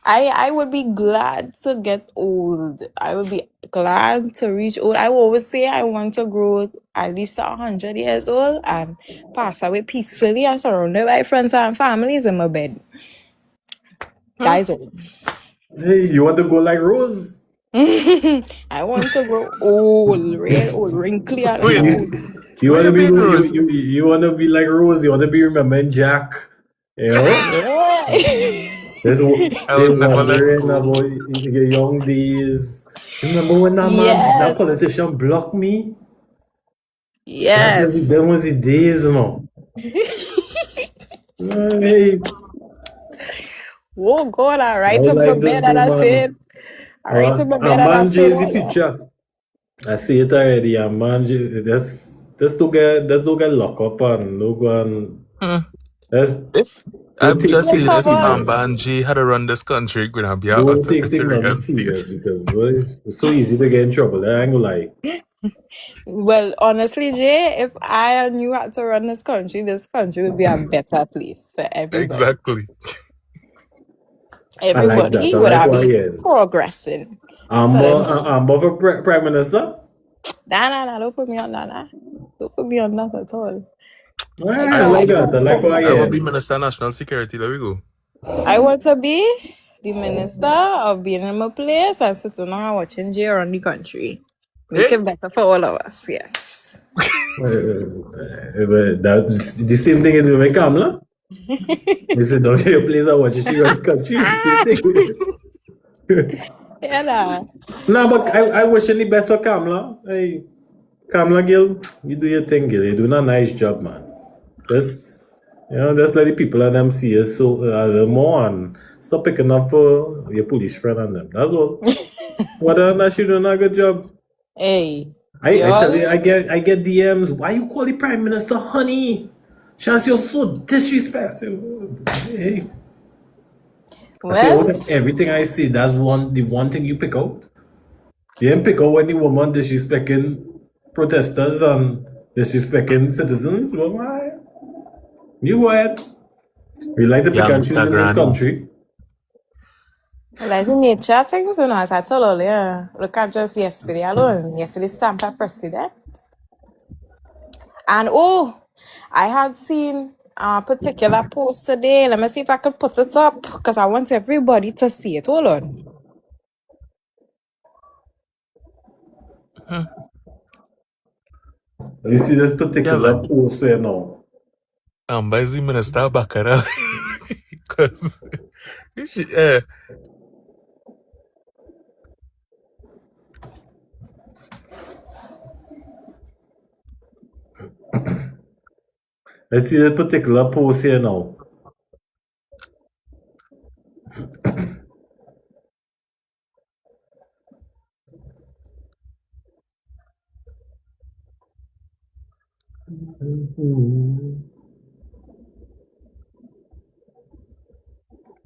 I would be glad to get old. I would be glad to reach old. I will always say I want to grow at least 100 years old and pass away peacefully and surrounded by friends and families in my bed. Guys, old. Hey, you want to go like Rose? I want to grow old, real old, wrinkly and old. You want to be Rose? You want to be like Rose? You want to be remembering Jack? You know? Yeah. They're wondering about your young days. Remember when that politician blocked me? Yes. That was the days, you know. Hey. Oh God, I write up the bed that I said. I write up the bed that I said. Is the future. I see it already. Let's don't get locked up and no go and I'm just saying, if Ambanji had to run this country, it's gonna be an authoritarian state. Because boy, it's so easy to get in trouble. I ain't gonna lie. Well, honestly, Jay, if I and you had to run this country would be a better place for everybody. Exactly. Everybody would have been progressing. Amber, telling you. Amber for Prime Minister? Nah, don't put me on that, nah. Don't put me on that at all. I like that. I like what I I will be hear. Minister of National Security. There we go. I want to be the minister of being in my place and sitting down and watching Jay around the country. Make Hey, it better for all of us, yes. That's the same thing as with Kamla. We said, don't your place and watch it. She got the country. It's the same thing. Yeah, nah. No, but I wish you the best for Kamla. Hey, Kamla Gill, you do your thing, Gill. You're doing a nice job, man. Just, just let the people at them see you so more and stop picking up for your police friend and them. That's all. Whether or not she doing a good job. Hey, I tell you, y'all. I get DMs. Why you call the Prime Minister honey? Chance, you're so disrespectful. Hey. I say Well, out of everything I see, that's the one thing you pick out. You didn't pick out when the woman disrespecting protesters and disrespecting citizens. Well, why? You go ahead. We like to pick and choose youngster in this granny. country. like the nature things, as I told earlier, look at just yesterday alone. Yesterday, Stampa president. And I had seen a particular post today. Let me see if I could put it up because I want everybody to see it. Hold on. You see this Yeah, particular man. post here now. By the Minister Bakara. Because, Let's see this particular post here now.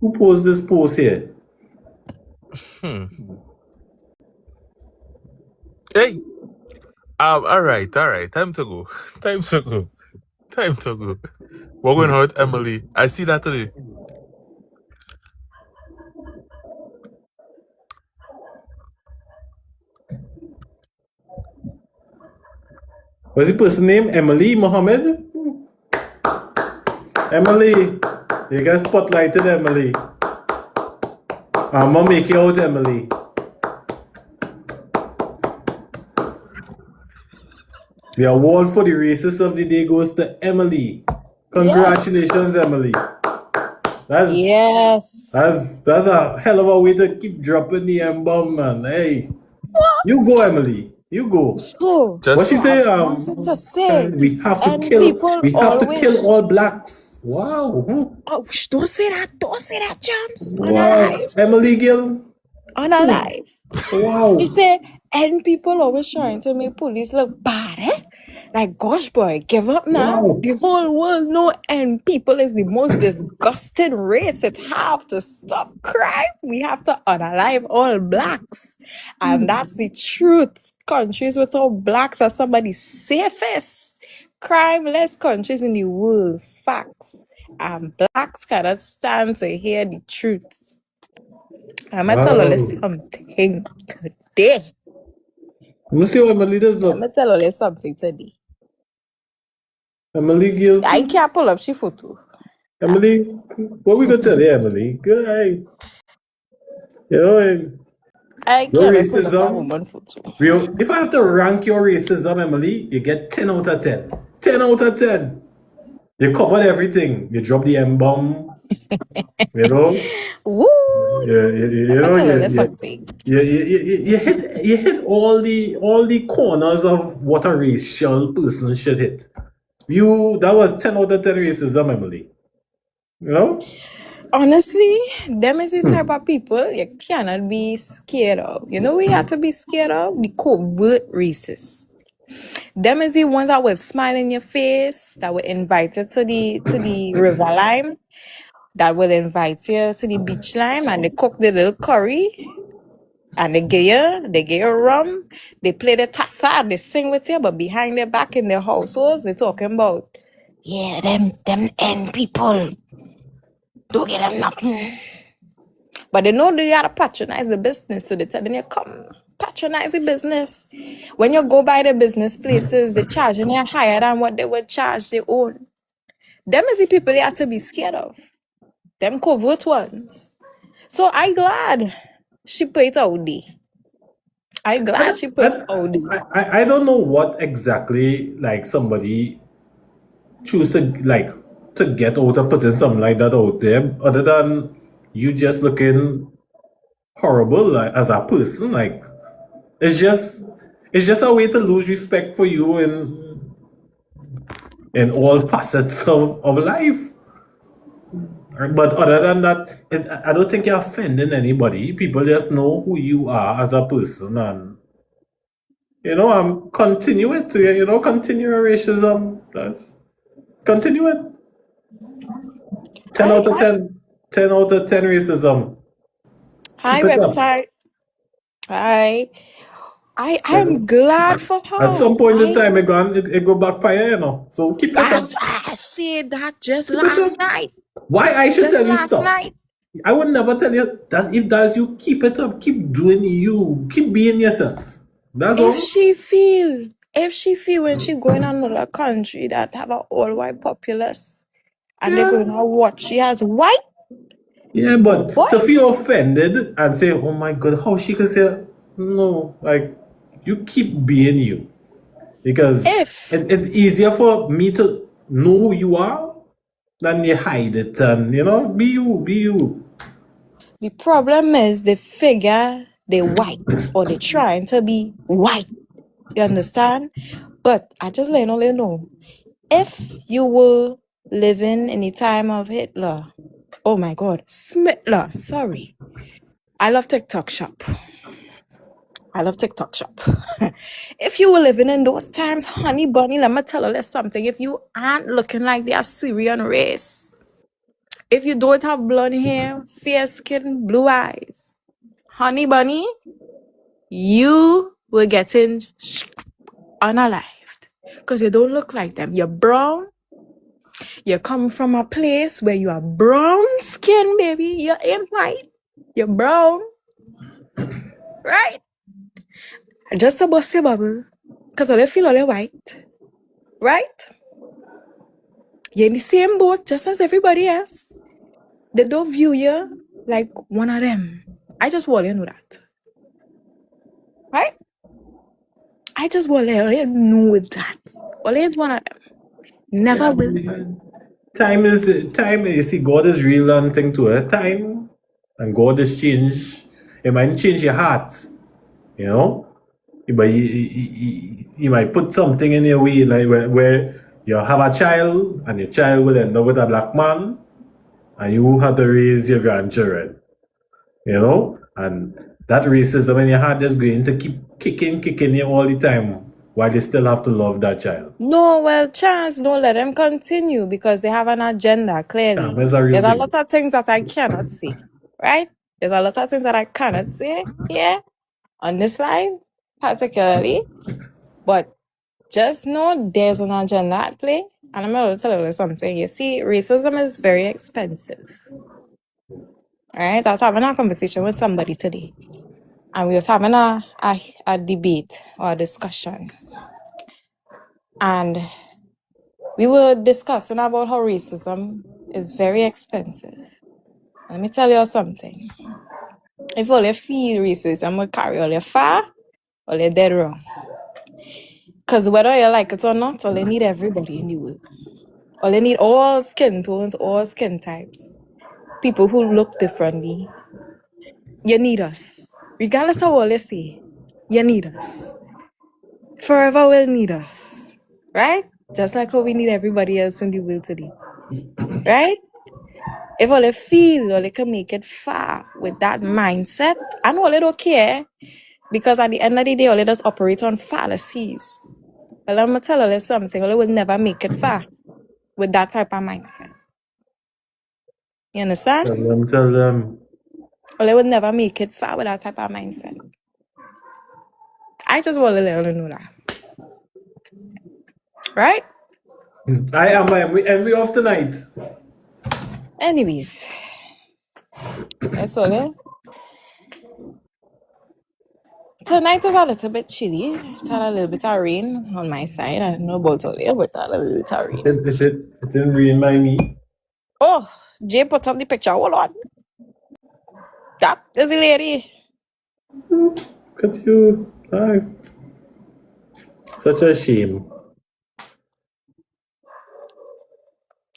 Who posted this post here? hey. All right. Time to go. Time to go. We're going out, Emily. I see that today. What's the person name? Emily Mohammed? Emily, you get spotlighted, Emily. I'm gonna make you out, Emily. The award for the racist of the day goes to Emily. Congratulations, Emily. Yes. That's a hell of a way to keep dropping the M-bomb, man. Hey, you go, Emily. You go. So, What she Just say? I wanted to say, We have to and kill. people We have to kill always, all blacks. Wow. don't say that, Chance. On a Wow. live. Emily Gill. Wow. She said, and people always trying to make police look bad, eh? Like, gosh, boy, give up now. Wow. The whole world know and people is the most disgusting race. It have to stop crime. We have to unalive all blacks. And that's the truth. Countries without blacks are somebody's safest. Crime-less countries in the world. Facts. And blacks cannot stand to hear the truth. I'm going to tell you something today. Let me see what Emily does I'm look. going to tell you something today. Emily Gill. I can't pull up she photo. Emily, what we gonna tell you, Emily? Good. I Your cannot pull up that racism. woman photo. If I have to rank your racism, Emily, you get 10 out of 10. 10 out of 10. You covered everything. You dropped the M-bomb. You know? Woo! Something. You hit all the corners of what a racial person should hit. That was 10 out of 10 racism, Emily. You know? Honestly, them is the type of people you cannot be scared of. You know we have to be scared of? The covert racists. Them is the ones that will smile in your face, that will invite you to the river lime, that will invite you to the beach lime, and they cook the little curry. And they give you rum, they play the tassa, they sing with you, but behind their back in their households, they're talking about, them end people. Don't get them nothing. But they know they gotta patronize the business, so they tell them, you come patronize the business. When you go by the business places, they charging you higher than what they would charge their own. Them is the people they have to be scared of. Them covert ones. So I glad she put it out there. I glad she put it out there. I don't know what exactly like somebody choose to get out of putting something like that out there, other than you just looking horrible like, as a person. Like it's just a way to lose respect for you in all facets of life. But other than that, I don't think you're offending anybody. People just know who you are as a person, and I'm continue it. Continue your racism. Continue it. 10 out of 10. 10 out of 10 racism. Hi, Keep it up. website. Hi. I'm glad for her. At some point in time, it go backfire, So keep it up. I said that just Keep it last up. night. Why I should Just tell you last stop? night. I would never tell you that. If that's you, keep it up. Keep doing you. Keep being yourself. That's all. If she feel when she go in another country that have an all-white populace and they're going to watch she has white, Yeah, but What? to feel offended and say, "Oh my God, how she could say," no, like you keep being you, because If- it's easier for me to know who you are than you hide it and be you. the problem is they figure they white or they trying to be white. You understand? But I just let you know, if you were living in the time of Hitler, oh my God, Smitler, sorry. I love TikTok shop. If you were living in those times, honey bunny, let me tell you something. If you aren't looking like the Assyrian race, if you don't have blonde hair, fair skin, blue eyes, honey bunny, you will get in unalived because you don't look like them. You're brown. You come from a place where you are brown skin, baby. You ain't white. You're brown. Right? Just a bust your bubble. Because all you feel all white. Right? You're in the same boat just as everybody else. They don't view you like one of them. I just want you to know that. Right? I just want you to know that. All ain't one of them. Never will. Time. You see, God is real and thing to it. Time and God is change. It might change your heart, but you might put something in your way, like where you have a child and your child will end up with a black man, and you have to raise your grandchildren, and that racism in your heart is going to keep kicking you all the time, while you still have to love that child. No, well, Chance, don't let them continue because they have an agenda, clearly. There's a lot of things that I cannot see, right? There's a lot of things that I cannot see here on this live, particularly. But just know there's an agenda at play. And I'm going to tell you something. You see, racism is very expensive. All right? I was having a conversation with somebody today. And we was having a debate or a discussion. And we were discussing about how racism is very expensive. Let me tell you something. If all you feel racism will carry all your far, all you dead wrong. Because whether you like it or not, all you need everybody in the world. All you need all skin tones, all skin types. People who look differently. You need us. Regardless of what you say, you need us. Forever will need us. Right? Just like how we need everybody else in the world today. Right? If all you feel, all you can make it far with that mindset, and all you don't care, because at the end of the day, all you just operate on fallacies. Well, I'm going to tell you something, all you will never make it far with that type of mindset. You understand? Tell them. All you will never make it far with that type of mindset. I just want to let you know that. Right? I am every off tonight. Anyways, that's all. Tonight is a little bit chilly. It's had a little bit of rain on my side. I don't know about all you, but it had a little bit of rain. It didn't rain by me. Oh, Jay put up the picture. Hold on. That is the lady. Look at you. Hi. Such a shame.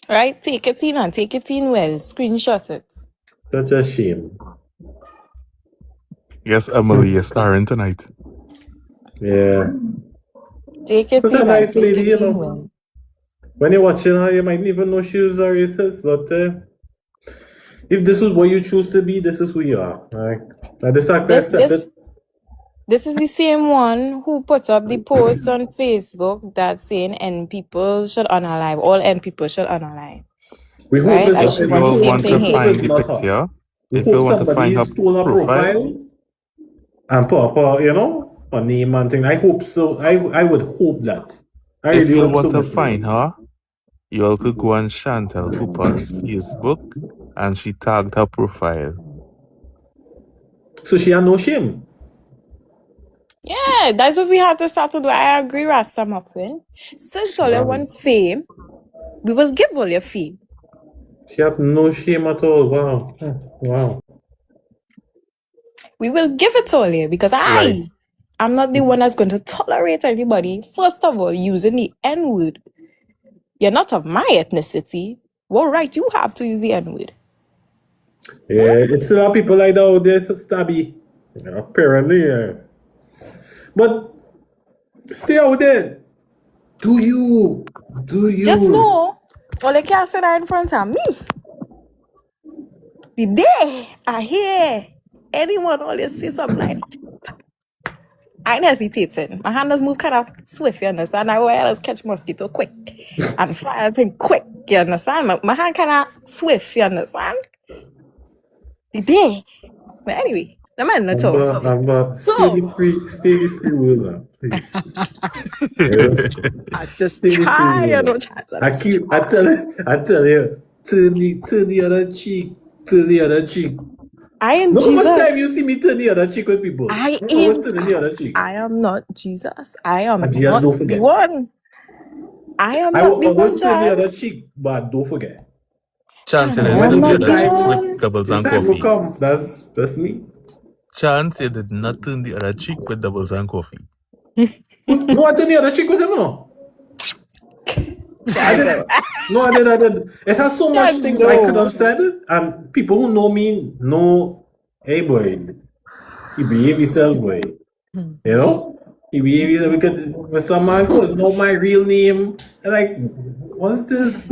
Right? Take it in and take it in well. Screenshot it. Such a shame. Yes, Emily, you're starring tonight. Yeah. Take it Such in a and nice take lady, it you in know. well. When you're watching her, you might even know she was a racist, but if this is what you choose to be, this is who you are. Right? I just have to accept it. This is the same one who put up the post on Facebook that saying N people should unalive. All N people should unalive. We hope Right? it's I If should we want the you hope, same want we to thing hope here. find it's the not her. picture, We if you hope want to find somebody her stole her profile and put up her, you know, her name and thing. I hope so. I would hope that. I if really you hope so, want to Miss find Lady. her, you all could go on Chantel Cooper's Facebook and she tagged her profile. So she had no shame. Yeah, that's what we have to start to do. I agree, Rasta Muffin. Since all you want fame, we will give all your fame. She had no shame at all. Wow. Wow. We will give it all you because Right. I'm not the one that's going to tolerate anybody, first of all, using the N word. You're not of my ethnicity. What right you have to use the N word? Yeah, it's still have people like that out there, so stabby. Apparently, yeah. But stay out there. Do you? Just know, all you can't say that in front of me. The day I hear anyone always say something like that, I ain't hesitating. My hand does move kind of swift, you understand? I will catch mosquito quick and fire thing quick, you understand? My hand kind of swift, you understand? The day. But anyway, the man not talk. Amber, stay the free will now, please. I just Stay the free try, will you now. know, chat. I tell you, turn the other cheek, turn the other cheek. I am No Jesus. one time you see me turn the other cheek with people. I I'm always turning the other cheek. am not Jesus. I am And not just don't the forget. one. I am I not will the always one, turn the other Chance. cheek, but don't forget. Chance, you I did When am not it's turn the the not the other time, cheek with one. doubles the and time will coffee. come. That's me. Chance, you did not turn the other cheek with doubles and coffee. No, I turn the other cheek with him now. I did. No, I did. It has so much Chance, things I could no. have said, and people who know me know, hey boy, he behave himself, boy. You know, he behave himself because when some man could know my real name, and like, what's this?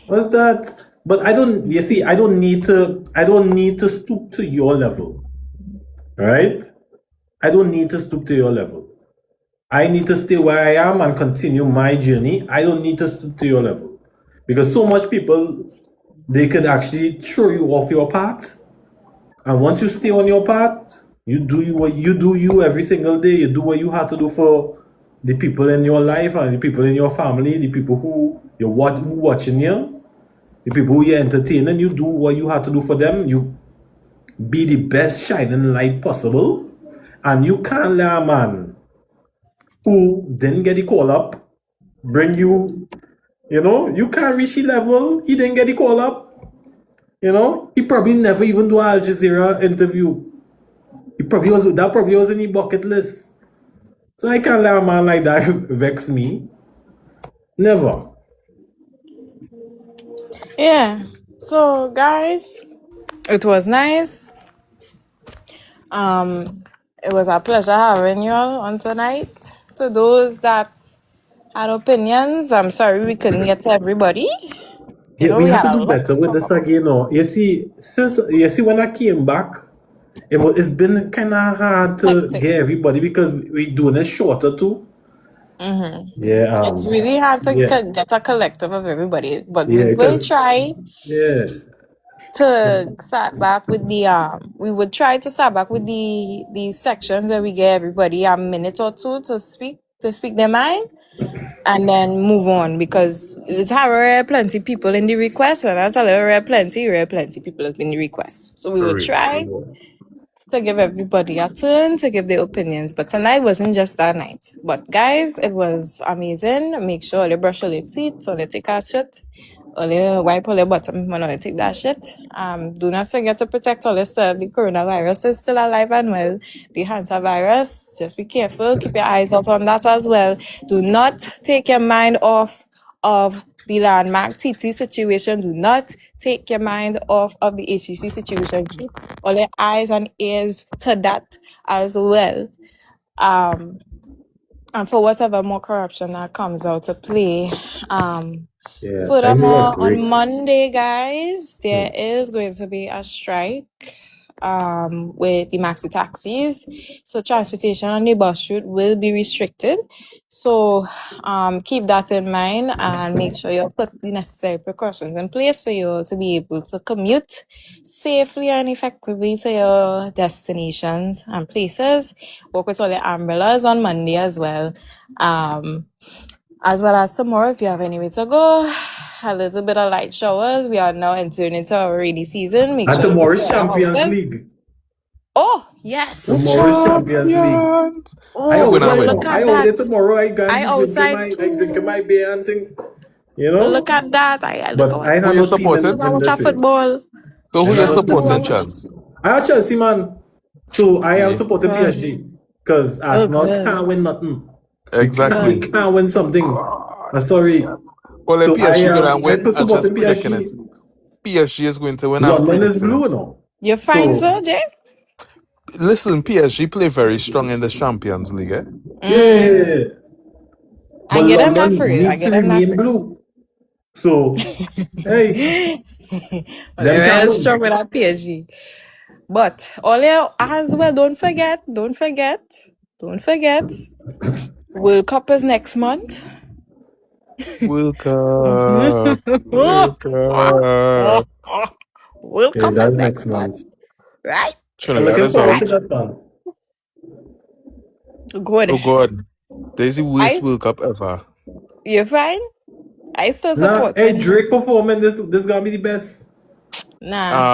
What's that? But I don't. You see, I don't need to. I don't need to stoop to your level, right? I don't need to stoop to your level. I need to stay where I am and continue my journey. I don't need to stoop to your level. Because so much people, they could actually throw you off your path. And once you stay on your path, you do what you do you every single day. You do what you have to do for the people in your life and the people in your family, the people who who watching you, the people who you're entertaining. You do what you have to do for them. You be the best shining light possible. And you can't let a man who didn't get the call up bring you, you can't reach his level. He didn't get the call up. He probably never even do an Al Jazeera interview. That probably was in the bucket list. So I can't let a man like that vex me. Never. Yeah. So, guys, it was nice. It was a pleasure having you all on tonight. To those that had opinions, I'm sorry we couldn't get to everybody. Yeah, we We have had to a do lot to better with talk this about. again. You see, when I came back, it's been kind of hard to Hectic. get everybody because we're doing it shorter too. Yeah. It's really hard to Yeah. get a collective of everybody, but we Yeah. will Because try yeah. to start back with the we would try to start back with the sections where we get everybody a minute or two to speak their mind and then move on, because it's have plenty people in the request, and that's a little rare plenty people have been in the request. So we For will real. try to give everybody a turn to give their opinions. But tonight wasn't just that night. But guys, it was amazing. Make sure you brush all your teeth, so you take a shit, or you wipe all your bottom when you take that shit. Do not forget to protect all yourself. The coronavirus is still alive and well. The hantavirus, just be careful. Keep your eyes out on that as well. Do not take your mind off of the landmark TT situation. Do not take your mind off of the HEC situation. Keep all your eyes and ears to that as well. And for whatever more corruption that comes out to play. Yeah, I Furthermore, agree. on Monday, guys, there is going to be a strike with the maxi taxis. So transportation on the bus route will be restricted. So keep that in mind and make sure you put the necessary precautions in place for you to be able to commute safely and effectively to your destinations and places. Work with all the umbrellas on Monday as well. As well as tomorrow, if you have anywhere to go, a little bit of light showers. We are now entering into our rainy season. Make And sure you tomorrow's prepare your Champions houses. League. Oh, yes. Tomorrow's Champions League. Champions. I Oh, Who gonna win? look I at hold it that. tomorrow. I got I outside I drinking too. my beer and thing. You know? Look at that. I look But at I Who have you no team supporting? in watch this our week. football. So who I you have no team. supporting, Chance? I have Chelsea, man. So I am Yeah. supporting Good. PSG. Because Oh, Arsenal good. can't win nothing. Exactly. We can't win something. I'm sorry. Well, So PSG gonna I win. put I'm just supporting predicting it. PSG. PSG is going to win. I'm London is predicting blue, it. no? You're fine, So sir, Jay? Listen, PSG play very strong in the Champions League. Eh? yeah. I But get them that London for you. I needs get to them that remain for you. blue. So hey, Well, them they're can't very win. strong with that PSG. But all you as well, don't forget. World Cup is next month. World Cup. World Cup. World Yeah, Cup that's is next next month. month. Right? I'm Trinidad looking is forward to out. that one. Good. Oh God. There's the worst I World Cup ever. You're fine? I still Nah, hey, supporting. Drake performing this gonna be the best. Nah.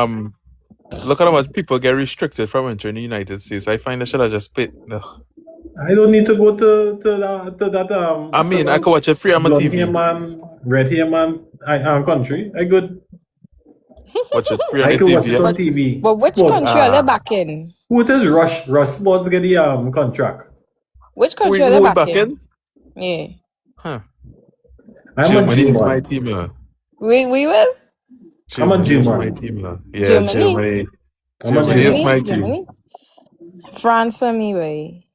Look at how much people get restricted from entering the United States. I find I should have just paid. No. I don't need to go to that I mean, I can watch it free on my blonde hair TV. man, red hair man country. I good. Watch it free on I the can watch it TV. on But TV. which Sport. country are they back in? Who it is? Rush Sports get the contract. Which country are Who they we back back in? in? Yeah. Huh. I'm a Germany is my G-man. team, yeah. We was? I'm a Germany is my G-man. team, yeah. Yeah, Germany? Germany. I'm a Germany is G-man. my team. Germany? France and me, way.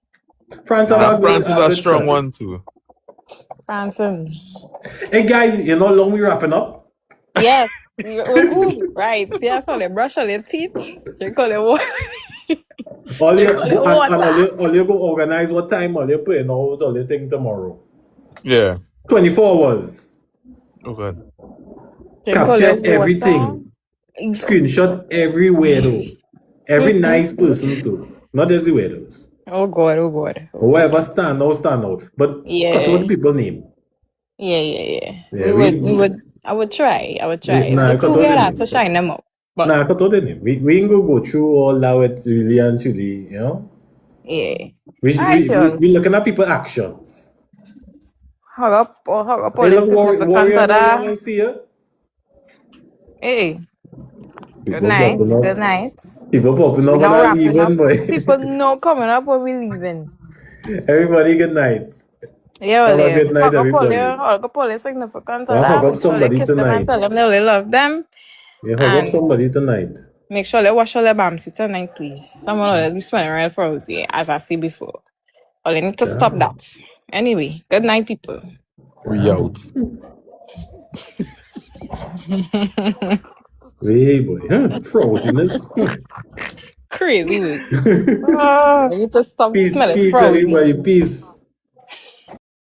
France have Now, a France is a good strong shot. one too. France and me. Hey guys, you know how long we wrapping up? Yes. We're good. Right. Yeah, so they brush all their teeth. They call it water. All They you call it and water. all you go organize what time all you playing out all you think tomorrow. Yeah. 24 hours. Oh God. They call Capture it water. everything. Screenshot everywhere though. Every nice person too. Not just the weirdos. Oh God, oh God. Whoever stand out. But cut Yeah. out the people name. Yeah. Yeah, We would. I would try. Nah, The cut two out we the had name. to shine them up. But Nah, cut out the name. We ain't go through all that with really and truly, you know? yeah. We Alright, y'all. looking at people actions. Hurry up all Hey, the look, significant warrior, other. I see you. Hey, good People night. popping up. Good night. People popping We up and now not wrapping up. leaving, boy. People no coming up when we leaving. Everybody, good night. Yeah, Have well, a good night, everybody. hug up all the significant I'll hug other. up Make sure they somebody kiss them and tonight. tell them they love them. Yeah, hug up And somebody tonight. make sure they wash all their bamsi tonight, please. Someone will be spending real for us, yeah, as I see before. Or they need to stop that. Anyway, good night, people. We out. Hey, boy. Froziness. Crazy. They need to stop Peace, smelling peace, frozen. everybody. Peace.